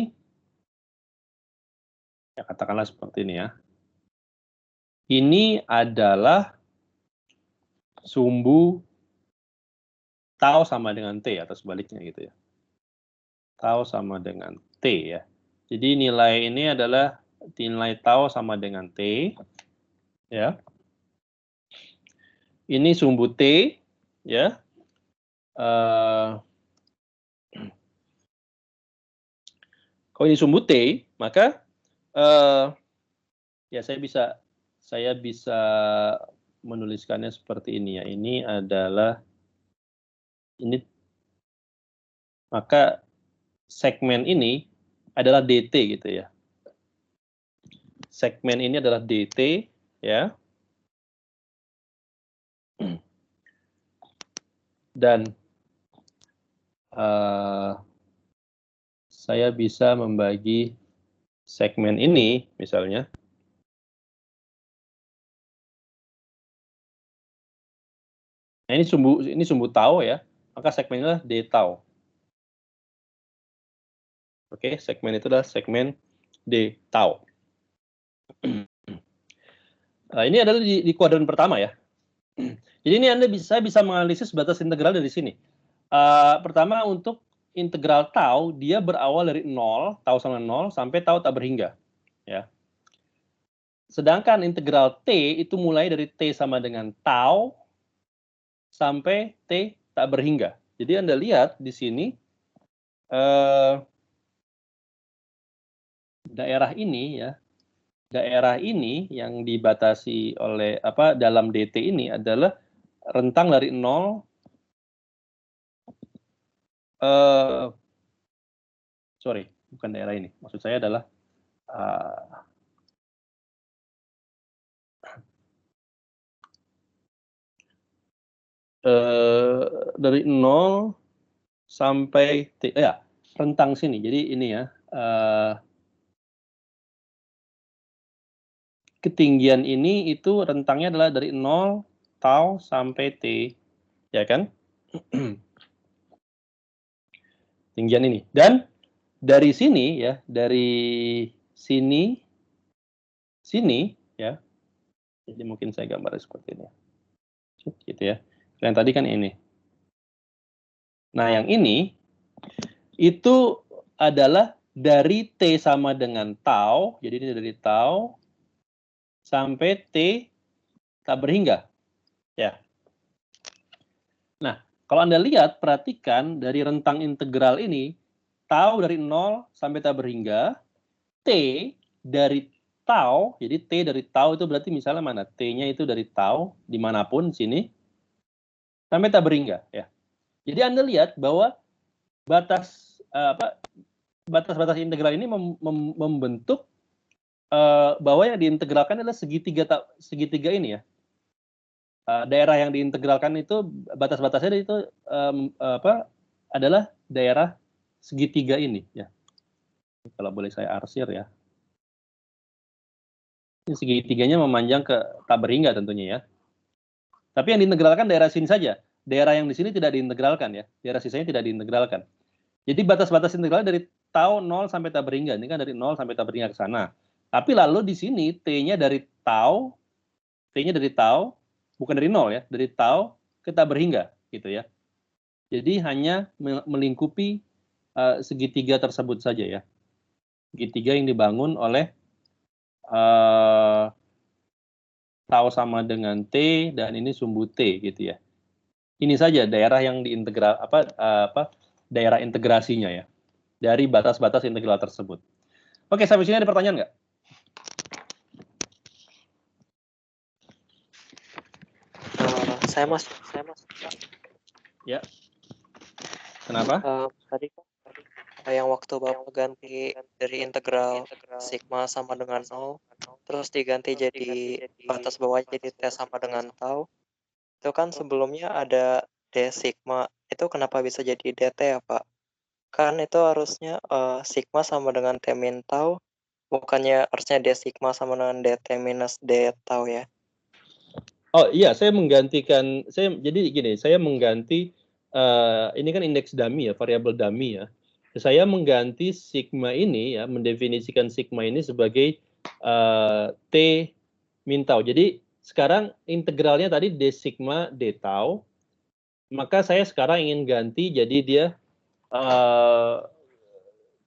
ya katakanlah seperti ini ya. Ini adalah sumbu tau sama dengan T atau sebaliknya gitu ya. Tau sama dengan T ya. Jadi nilai ini adalah nilai tau sama dengan T ya. Ini sumbu T ya. Kalau ini sumbu T, maka ya saya bisa menuliskannya seperti ini ya. Ini adalah maka segmen ini adalah dt gitu ya. Segmen ini adalah dt ya. Dan saya bisa membagi segmen ini misalnya. Nah, ini sumbu tau ya, maka segmennya adalah D tau. Oke, segmen itu adalah segmen D tau. Ini adalah di kuadran pertama ya. Jadi ini saya bisa menganalisis batas integral dari sini. Pertama untuk integral tau, dia berawal dari 0, tau sama 0, sampai tau tak berhingga. Ya. Sedangkan integral T itu mulai dari T sama dengan tau, sampai T tak berhingga. Jadi Anda lihat di sini, daerah ini ya, daerah ini yang dibatasi oleh dalam DT ini adalah rentang dari 0, sorry, bukan daerah ini. Maksud saya adalah dari 0 sampai ya rentang sini. Jadi ini ya, ketinggian ini itu rentangnya adalah dari 0 tau sampai T, ya kan? Tinggian ini. Dan dari sini ya, dari sini ya. Jadi mungkin saya gambar seperti ini. Gitu ya. Yang tadi kan ini. Nah, yang ini itu adalah dari T sama dengan tau, jadi ini dari tau sampai T tak berhingga. Ya. Nah, kalau Anda lihat, perhatikan dari rentang integral ini, tau dari 0 sampai tak berhingga, T dari tau, jadi T dari tau itu berarti misalnya mana? T-nya itu dari tau, dimanapun sini, sampai tak berhingga. Ya. Jadi Anda lihat bahwa batas-batas integral ini membentuk bahwa yang diintegralkan adalah segitiga ini ya. Daerah yang diintegralkan itu batas-batasnya itu adalah daerah segitiga ini ya. Kalau boleh saya arsir ya. Ini segitiganya memanjang ke tak berhingga tentunya ya. Tapi yang diintegralkan daerah sini saja. Daerah yang di sini tidak diintegralkan ya. Daerah sisanya tidak diintegralkan. Jadi batas-batas integral dari tau 0 sampai tak berhingga. Ini kan dari 0 sampai tak berhingga ke sana. Tapi lalu di sini T-nya dari tau, T-nya dari tau, bukan dari 0 ya, dari tau ke tak berhingga gitu ya. Jadi hanya melingkupi segitiga tersebut saja ya. Segitiga yang dibangun oleh tau sama dengan T dan ini sumbu T gitu ya. Ini saja daerah yang diintegral daerah integrasinya ya dari batas-batas integral tersebut. Oke, sampai sini ada pertanyaan nggak? Saya mas. Ya. Kenapa? Tadi yang waktu Bapak ganti dari integral sigma sama dengan 0, terus diganti jadi batas bawah jadi T sama dengan tau. Itu kan sebelumnya ada D sigma. Itu kenapa bisa jadi DT ya, Pak? Kan itu harusnya sigma sama dengan T min tau, bukannya harusnya D sigma sama dengan DT minus D tau ya? Oh iya, saya mengganti, ini kan indeks dummy ya, variabel dummy ya. Saya mengganti sigma ini ya, mendefinisikan sigma ini sebagai T min tau. Jadi sekarang integralnya tadi D sigma D tau, maka saya sekarang ingin ganti jadi dia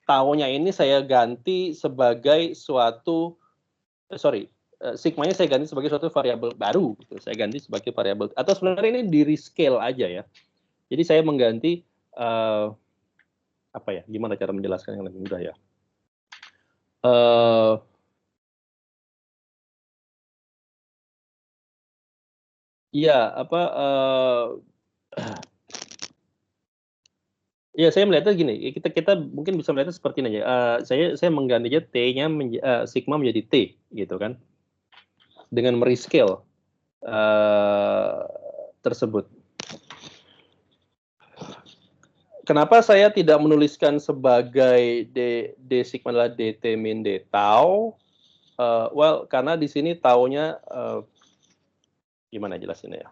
taunya ini saya ganti sebagai suatu sigmanya saya ganti sebagai suatu variabel baru gitu. Saya ganti sebagai variabel, atau sebenarnya ini di rescale aja ya. Jadi saya mengganti gimana cara menjelaskan yang lebih mudah ya. Ya, saya melihatnya gini, kita mungkin bisa melihatnya seperti ini aja. Saya menggantinya T-nya sigma menjadi T gitu kan. Dengan merescale tersebut. Kenapa saya tidak menuliskan sebagai D sigma adalah DT min D tau? Well, karena di sini taunya gimana jelasinnya ya?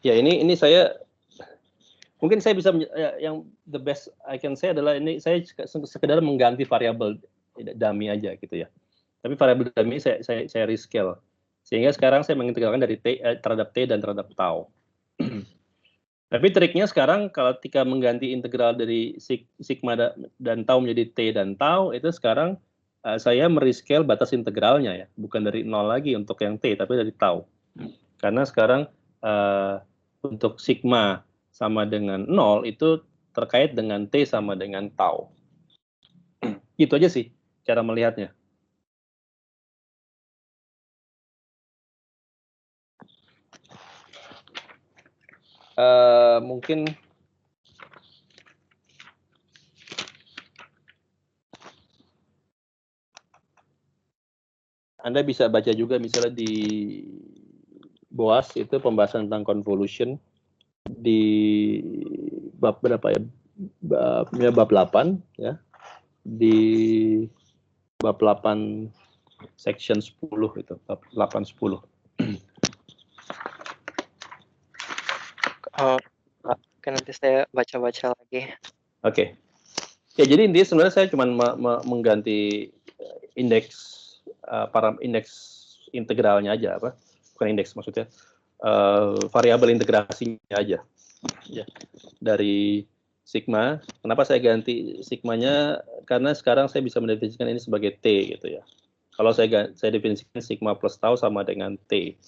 Ya ini saya mungkin saya bisa yang the best I can say adalah ini saya sekedar mengganti variabel dummy aja gitu ya. Tapi variabel dummy saya rescale sehingga sekarang saya mengintegralkan dari T terhadap T dan terhadap tau. Tapi triknya sekarang ketika mengganti integral dari sigma dan tau menjadi T dan tau itu sekarang saya merescale batas integralnya ya, bukan dari 0 lagi untuk yang T tapi dari tau. Karena sekarang untuk sigma sama dengan 0 itu terkait dengan T sama dengan tau. Gitu aja sih cara melihatnya. Mungkin Anda bisa baca juga misalnya di BOAS itu pembahasan tentang convolution di bab berapa ya? Bab 8 ya. Di bab 8 section 10 itu, bab 8 10. Oke, nanti saya baca-baca lagi. Oke. Ya, jadi intinya sebenarnya saya cuma mengganti indeks indeks integralnya aja apa? Bukan indeks maksudnya. Variabel integrasinya aja. Ya. Dari sigma. Kenapa saya ganti sigmanya? Karena sekarang saya bisa mendefinisikan ini sebagai T gitu ya. Kalau saya definisikan sigma plus tau sama dengan T.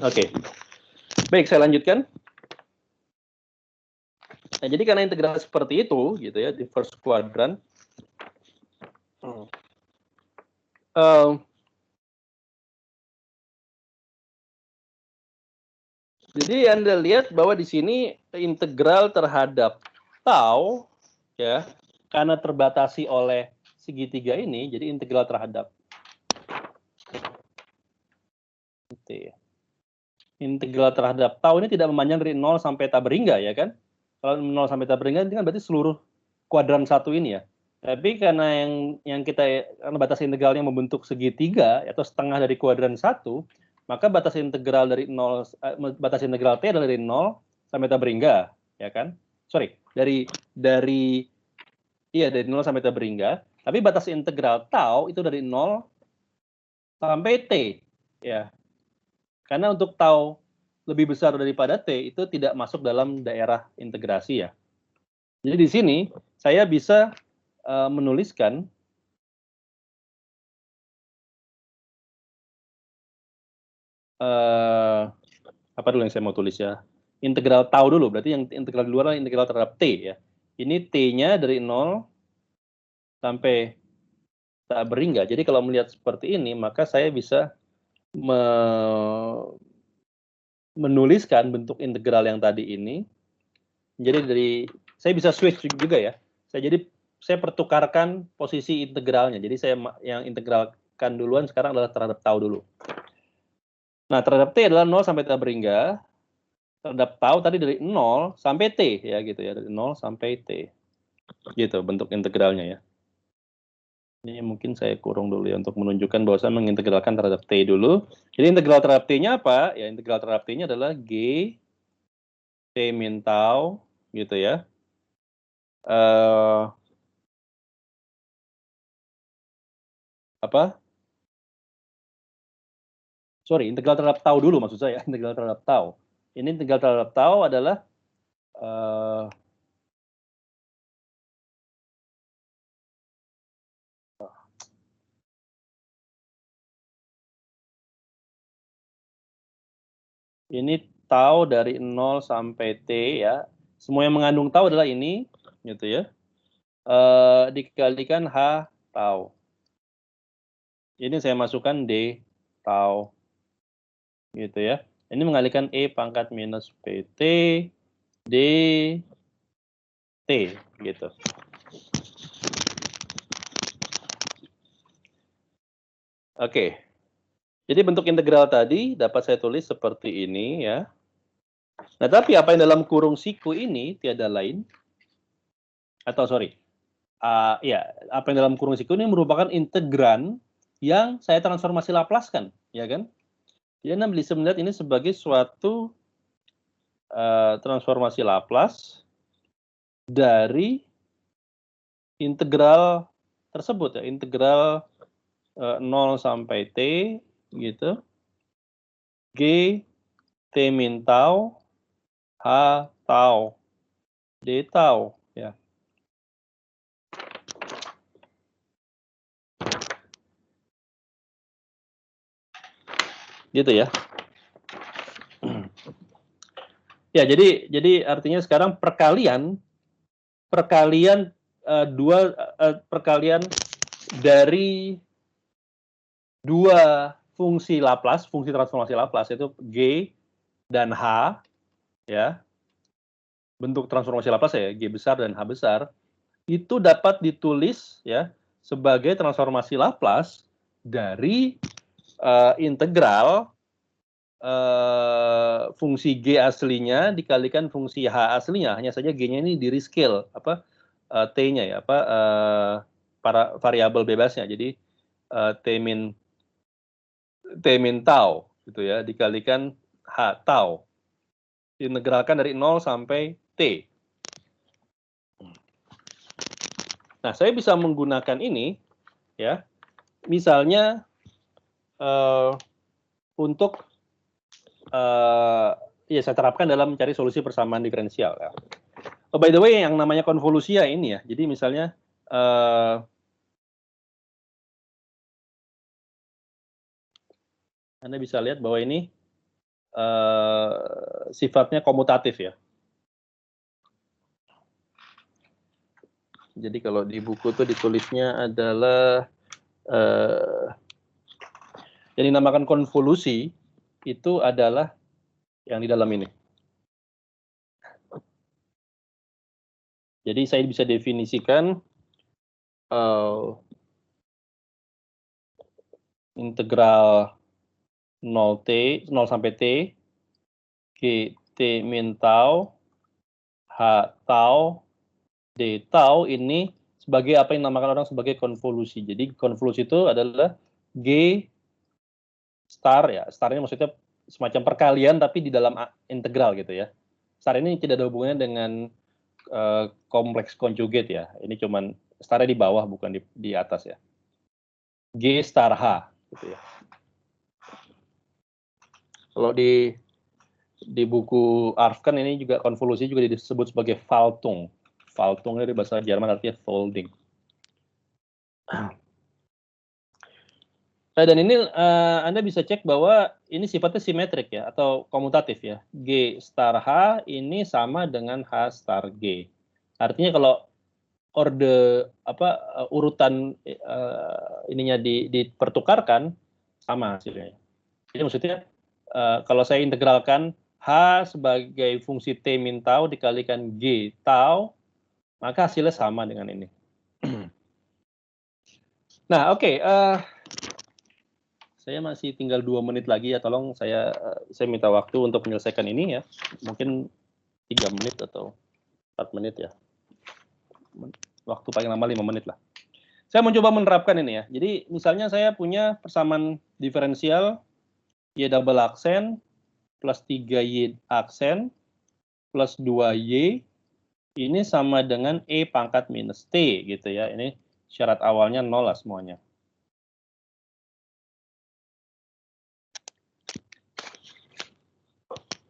Oke. Baik, saya lanjutkan. Nah, jadi karena integral seperti itu, gitu ya, di first quadrant, jadi Anda lihat bahwa di sini integral terhadap tau, ya, karena terbatasi oleh segitiga ini, jadi integral terhadap T. Integral terhadap tau ini tidak memanjang dari 0 sampai tak berhingga, ya kan? Kalau 0 sampai tak berhingga itu kan berarti seluruh kuadran satu ini ya. Tapi karena yang karena batas integralnya membentuk segitiga atau setengah dari kuadran satu, maka batas integral dari 0 batas integral T adalah dari 0 sampai tak berhingga, ya kan? Sorry, dari 0 sampai tak berhingga, tapi batas integral tau itu dari 0 sampai T, ya. Karena untuk tau lebih besar daripada T itu tidak masuk dalam daerah integrasi ya. Jadi di sini saya bisa menuliskan apa dulu yang saya mau tulis ya? Integral tau dulu, berarti yang integral di luar adalah integral terhadap T ya. Ini T-nya dari 0 sampai tak berhingga. Jadi kalau melihat seperti ini, maka saya bisa menuliskan bentuk integral yang tadi ini. Jadi saya bisa switch juga ya. Saya pertukarkan posisi integralnya. Jadi saya yang integralkan duluan sekarang adalah terhadap tau dulu. Nah, terhadap T adalah 0 sampai tak berhingga. Terhadap tau tadi dari 0 sampai T ya gitu ya, dari 0 sampai T. Gitu bentuk integralnya ya. Ini mungkin saya kurung dulu ya untuk menunjukkan bahwa saya mengintegralkan terhadap T dulu. Jadi integral terhadap T-nya apa? Ya integral terhadap T-nya adalah G T min tau gitu ya. Integral terhadap tau dulu maksud saya, integral terhadap tau. Ini integral terhadap tau adalah ini tau dari 0 sampai T ya. Semua yang mengandung tau adalah ini, gitu ya. Dikalikan H tau. Ini saya masukkan D tau. Gitu ya. Ini mengalikan E pangkat minus PT D T gitu. Oke. Jadi bentuk integral tadi dapat saya tulis seperti ini ya. Nah, tapi apa yang dalam kurung siku ini tiada lain, atau sorry, ya, apa yang dalam kurung siku ini merupakan integran yang saya transformasi Laplace-kan, ya kan? Jadi Anda bisa melihat ini sebagai suatu transformasi Laplace dari integral tersebut ya, integral 0 sampai T gitu, G T min tau, H tau, D tau ya. Gitu ya. Ya, jadi artinya sekarang perkalian perkalian dari dua fungsi Laplace, fungsi transformasi Laplace itu G dan H ya. Bentuk transformasi Laplace ya, G besar dan H besar itu dapat ditulis ya sebagai transformasi Laplace dari integral fungsi G aslinya dikalikan fungsi H aslinya, hanya saja G-nya ini di rescale T-nya ya, para variabel bebasnya. Jadi T min tau gitu ya dikalikan H tau. Diintegralkan dari 0 sampai T. Nah, saya bisa menggunakan ini ya. Misalnya untuk ya saya terapkan dalam mencari solusi persamaan diferensial ya. Oh, by the way, yang namanya konvolusi ya ini ya. Jadi misalnya Anda bisa lihat bahwa ini sifatnya komutatif ya. Jadi kalau di buku tuh ditulisnya adalah yang dinamakan konvolusi itu adalah yang di dalam ini. Jadi saya bisa definisikan integral 0 sampai T, G T min tau, H tau, D tau ini sebagai apa yang dinamakan orang sebagai konvolusi. Jadi konvolusi itu adalah G star ya, starnya maksudnya semacam perkalian tapi di dalam integral gitu ya. Star ini tidak ada hubungannya dengan kompleks konjugat ya. Ini cuman starnya di bawah bukan di atas ya. G star H gitu ya. Kalau di buku Arfken ini juga konvolusi juga disebut sebagai Faltung. Faltung dari bahasa Jerman artinya folding. Dan ini Anda bisa cek bahwa ini sifatnya simetrik ya atau komutatif ya. G star H ini sama dengan H star G. Artinya kalau urutan ininya dipertukarkan sama hasilnya. Jadi maksudnya kalau saya integralkan H sebagai fungsi T min tau dikalikan G tau, maka hasilnya sama dengan ini. Nah, oke. Saya masih tinggal 2 menit lagi ya, tolong saya minta waktu untuk menyelesaikan ini ya. Mungkin 3 menit atau 4 menit ya. Waktu paling lama 5 menit lah. Saya mencoba menerapkan ini ya. Jadi misalnya saya punya persamaan diferensial Y double aksen plus 3Y aksen plus 2Y ini sama dengan E pangkat minus T gitu ya. Ini syarat awalnya 0 lah semuanya.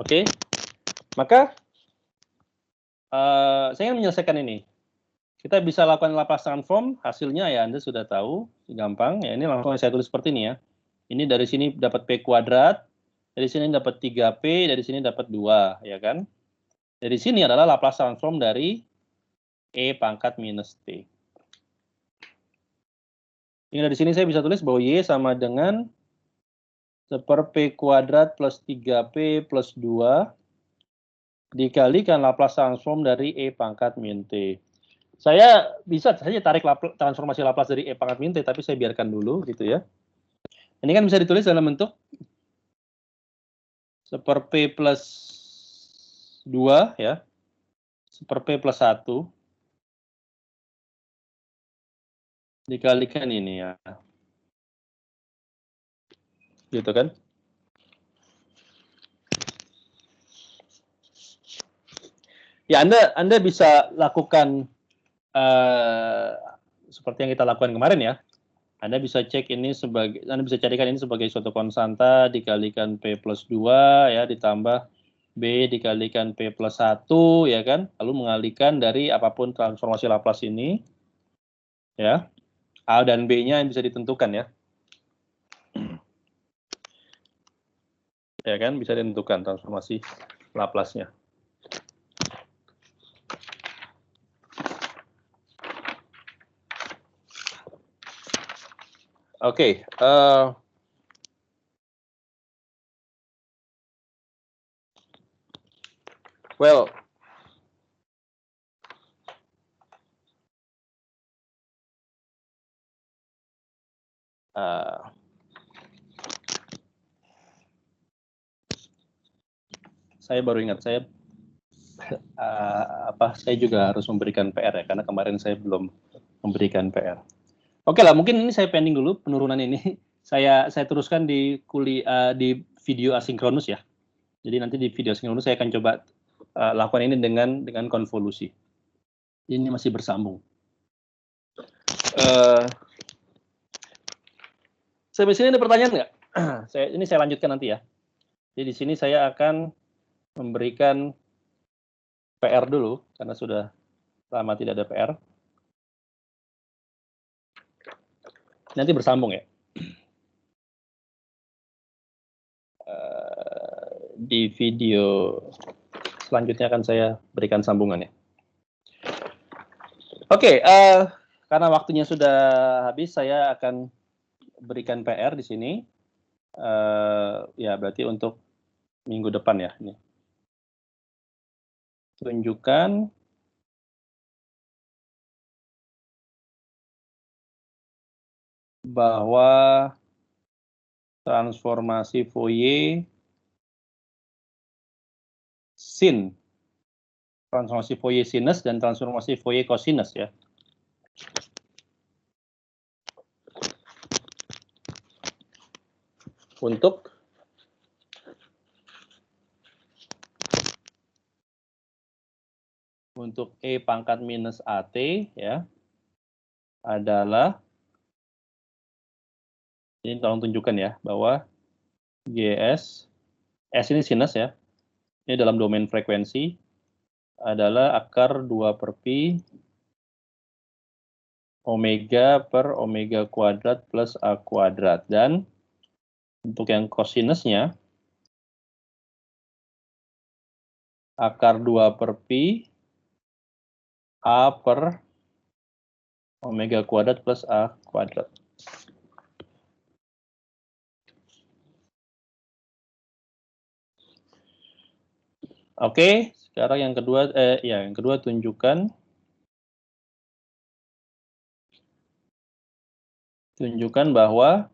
Oke, maka saya ingin menyelesaikan ini. Kita bisa lakukan Laplace transform, hasilnya ya Anda sudah tahu, gampang. Ya ini langsung saya tulis seperti ini ya. Ini dari sini dapat P kuadrat, dari sini dapat 3P, dari sini dapat 2, ya kan? Dari sini adalah Laplace transform dari E pangkat minus T. Ini dari sini saya bisa tulis bahwa Y sama dengan 1/P kuadrat plus 3P plus 2 dikalikan Laplace transform dari E pangkat min T. Saya bisa saja tarik transformasi Laplace dari E pangkat min T, tapi saya biarkan dulu gitu ya. Ini kan bisa ditulis dalam bentuk 1/P plus 2 ya, 1/P plus 1 dikalikan ini ya. Gitu kan? Ya Anda bisa lakukan seperti yang kita lakukan kemarin ya. Anda bisa carikan ini sebagai suatu konstanta dikalikan P plus 2 ya, ditambah B dikalikan P plus 1 ya kan, lalu mengalihkan dari apapun transformasi Laplace ini ya, A dan B-nya yang bisa ditentukan ya. Ya kan, bisa ditentukan transformasi Laplace-nya. Oke, well, saya baru ingat saya juga harus memberikan PR ya, karena kemarin saya belum memberikan PR. Oke lah, mungkin ini saya pending dulu penurunan ini. Saya teruskan di di video asinkronus ya. Jadi nanti di video asinkronus saya akan coba lakukan ini dengan konvolusi. Ini masih bersambung. Sampai sini ada pertanyaan nggak? Ini saya lanjutkan nanti ya. Jadi di sini saya akan memberikan PR dulu karena sudah lama tidak ada PR. Nanti bersambung ya. Di video selanjutnya akan saya berikan sambungannya. Oke, karena waktunya sudah habis, saya akan berikan PR di sini. Ya, berarti untuk minggu depan ya. Ini. Tunjukkan bahwa transformasi Fourier sin, transformasi Fourier sinus dan transformasi Fourier cosinus ya. Untuk E pangkat minus AT ya adalah, ini tolong tunjukkan ya bahwa GS, S ini sinus ya, ini dalam domain frekuensi adalah akar 2/pi omega per omega kuadrat plus A kuadrat. Dan untuk yang kosinusnya akar 2/pi A per omega kuadrat plus A kuadrat. Oke, sekarang yang kedua tunjukkan bahwa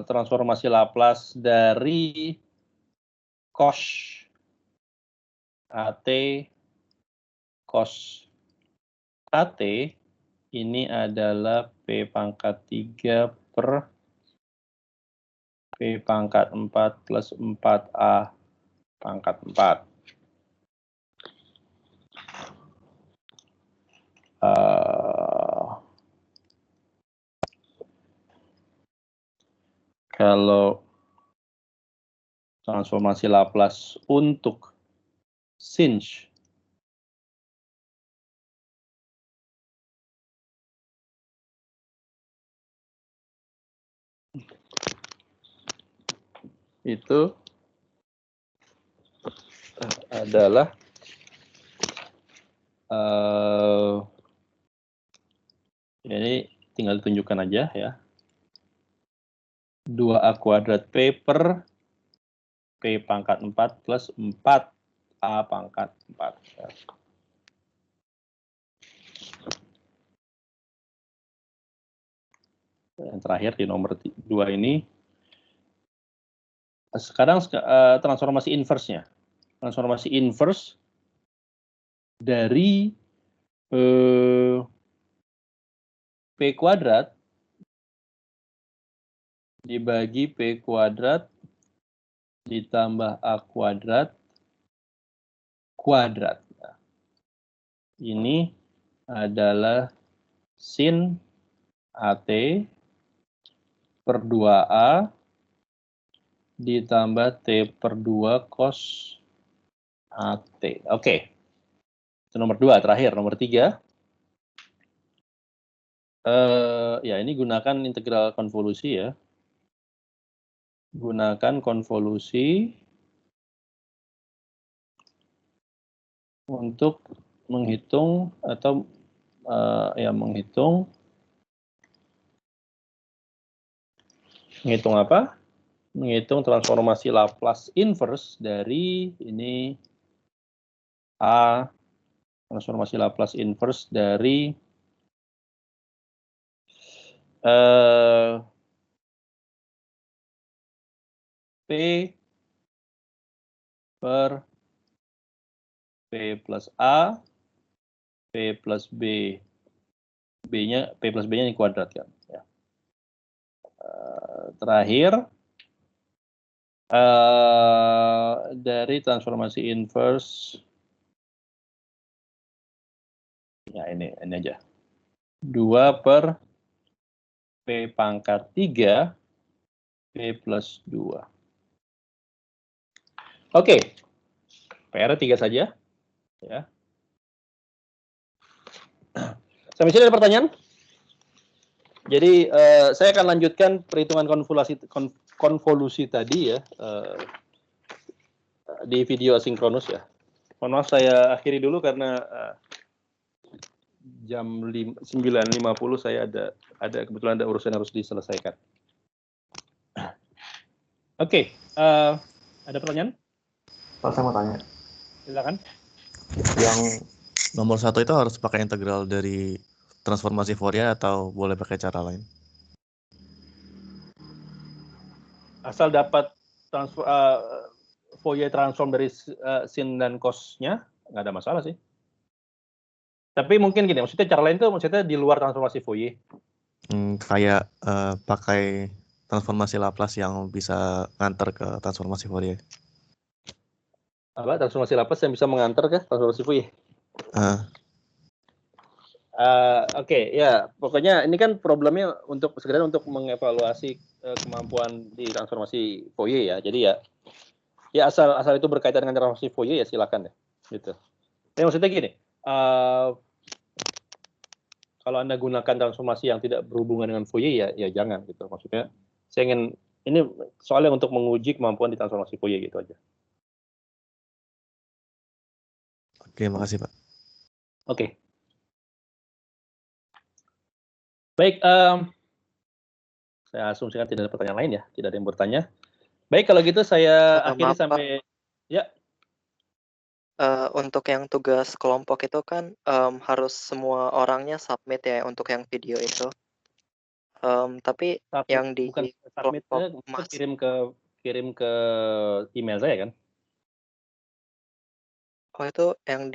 transformasi Laplace dari cos AT cos AT ini adalah P pangkat 3 per P pangkat 4 plus 4A pangkat 4. Kalau transformasi Laplace untuk sinh itu adalah jadi tinggal tunjukkan aja ya, 2A kuadrat P per P pangkat 4 plus 4A pangkat 4. Ya. Yang terakhir di nomor 2 ini. Sekarang transformasi inverse-nya. Transformasi inverse dari P kuadrat dibagi P kuadrat ditambah A kuadrat kuadrat. Nah, ini adalah sin AT per 2A ditambah T per 2 cos AT. Oke. Itu nomor 2, terakhir. Nomor 3. Ya, ini gunakan integral konvolusi ya. Gunakan konvolusi untuk menghitung atau menghitung apa? Menghitung transformasi Laplace inverse dari ini A, transformasi Laplace inverse dari P per P plus A, P plus B. P plus B-nya ini kuadrat kan. Ya. Terakhir, dari transformasi inverse, ya ini aja. 2 per P pangkat 3, P plus 2. Oke, PR 3 saja. Ya. Sampai sini ada pertanyaan? Jadi saya akan lanjutkan perhitungan konvolusi tadi ya di video asinkronus ya. Mohon maaf saya akhiri dulu karena jam 9.50 saya ada kebetulan ada urusan yang harus diselesaikan. Oke, ada pertanyaan? Pak, saya mau tanya. Silakan. Yang nomor 1 itu harus pakai integral dari transformasi Fourier atau boleh pakai cara lain? Asal dapat Fourier transform dari sin dan cos-nya, nggak ada masalah sih. Tapi mungkin gini, maksudnya cara lain tuh maksudnya di luar transformasi Fourier. Kayak pakai transformasi Laplace yang bisa nganter ke transformasi Fourier. Apa transformasi Laplace yang bisa mengantar ke transformasi Fourier? Oke, ya pokoknya ini kan problemnya sekedar untuk mengevaluasi kemampuan di transformasi Fourier ya. Jadi ya asal itu berkaitan dengan transformasi Fourier ya silakan ya. Gitu. Tapi maksudnya gini, kalau Anda gunakan transformasi yang tidak berhubungan dengan Fourier ya jangan gitu. Maksudnya saya ingin ini soalnya untuk menguji kemampuan di transformasi Fourier gitu aja. Oke, makasih Pak. Oke. Baik, saya asumsikan tidak ada pertanyaan lain ya, tidak ada yang bertanya. Baik, kalau gitu saya akhiri sampai Pak. Ya. Untuk yang tugas kelompok itu kan harus semua orangnya submit ya untuk yang video itu. Tapi submit, yang di bukan submit kirim ke email saya kan? Oh itu yang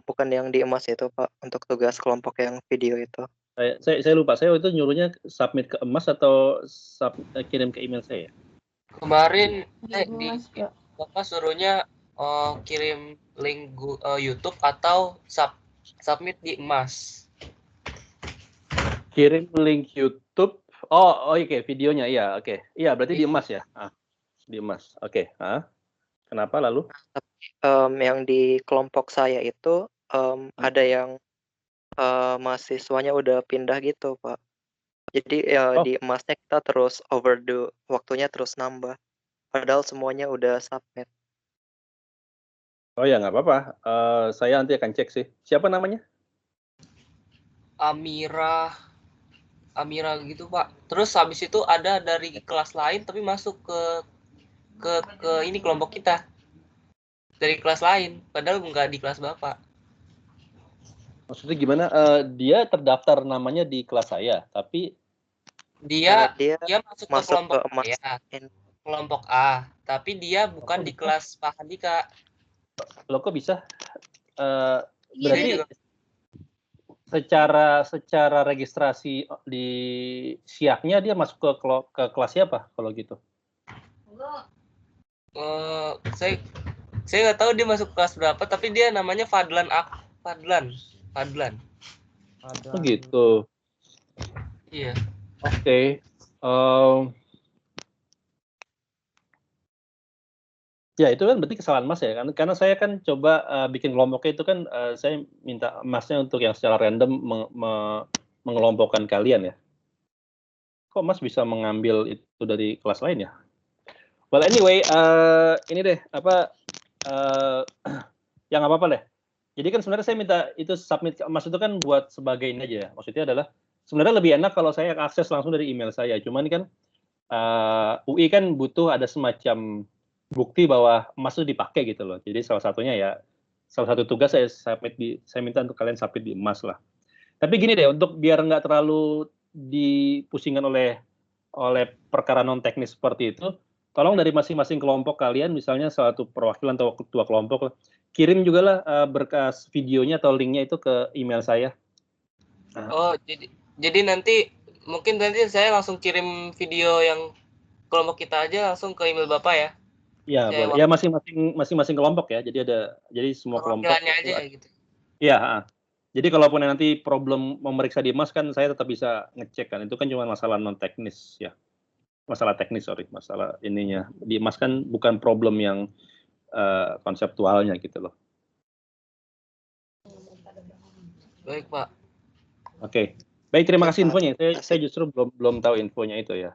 bukan yang di emas itu Pak untuk tugas kelompok yang video itu. Saya lupa, saya itu nyuruhnya submit ke emas atau kirim ke email saya. Kemarin Bapak suruhnya kirim link YouTube atau submit di emas. Kirim link YouTube. Oh oke, videonya iya, oke. Iya, berarti di emas ya. Di emas. Oke, kenapa lalu? Yang di kelompok saya itu ada yang mahasiswanya udah pindah gitu Pak. Jadi di emasnya kita terus overdo, waktunya terus nambah. Padahal semuanya udah submit. Oh ya nggak apa-apa. Saya nanti akan cek sih. Siapa namanya? Amira gitu Pak. Terus habis itu ada dari kelas lain tapi masuk ke ini kelompok kita. Dari kelas lain, padahal nggak di kelas Bapak. Maksudnya gimana? Dia terdaftar namanya di kelas saya, tapi Dia dia masuk ke masuk kelompok ke emas. kelompok A, tapi dia bukan di kelas Pak Handika. Loh kok bisa? Iya, Berarti secara registrasi di siaknya dia masuk ke kelas siapa kalau gitu? Saya nggak tahu dia masuk kelas berapa, tapi dia namanya Fadlan. Oh gitu. Iya. Oke. Ya itu kan berarti kesalahan Mas ya, karena saya kan coba bikin kelompoknya itu kan saya minta Masnya untuk yang secara random mengelompokkan kalian ya. Kok Mas bisa mengambil itu dari kelas lain ya? Well anyway, ini deh yang apa-apa deh. Jadi kan sebenarnya saya minta itu submit ke Mas itu kan buat sebagai ini aja ya. Maksudnya adalah sebenarnya lebih enak kalau saya akses langsung dari email saya. Cuman kan UI kan butuh ada semacam bukti bahwa emas itu dipakai gitu loh. Jadi salah satu tugas saya minta untuk kalian submit di emas lah. Tapi gini deh, untuk biar nggak terlalu dipusingkan oleh perkara non teknis seperti itu, tolong dari masing-masing kelompok kalian, misalnya satu perwakilan atau ketua kelompok, kirim juga lah berkas videonya atau linknya itu ke email saya. Oh, jadi nanti mungkin saya langsung kirim video yang kelompok kita aja langsung ke email Bapak ya. Ya, boleh. Ya masing-masing kelompok ya. Jadi semua kelompok aja gitu. Iya, jadi kalaupun nanti problem memeriksa di emas kan saya tetap bisa ngecek kan. Itu kan cuma masalah non teknis ya. Masalah ininya. Di emas kan bukan problem yang konseptualnya gitu loh. Baik, Pak. Oke. Baik, terima kasih infonya. Saya justru belum tahu infonya itu ya.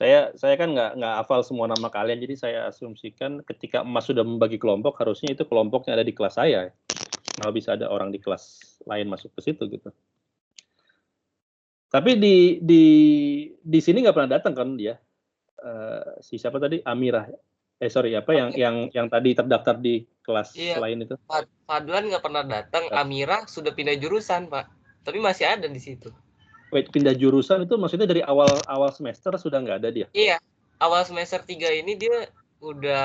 Saya kan nggak hafal semua nama kalian, jadi saya asumsikan ketika emas sudah membagi kelompok, harusnya itu kelompoknya ada di kelas saya. Kalau bisa ada orang di kelas lain masuk ke situ gitu. Tapi di sini nggak pernah datang kan dia, si siapa tadi, Amira. Yang tadi terdaftar di kelas lain itu. Fadlan nggak pernah datang, Amira sudah pindah jurusan Pak, tapi masih ada di situ. Wait, pindah jurusan itu maksudnya dari awal semester sudah nggak ada dia? Iya, awal semester 3 ini dia udah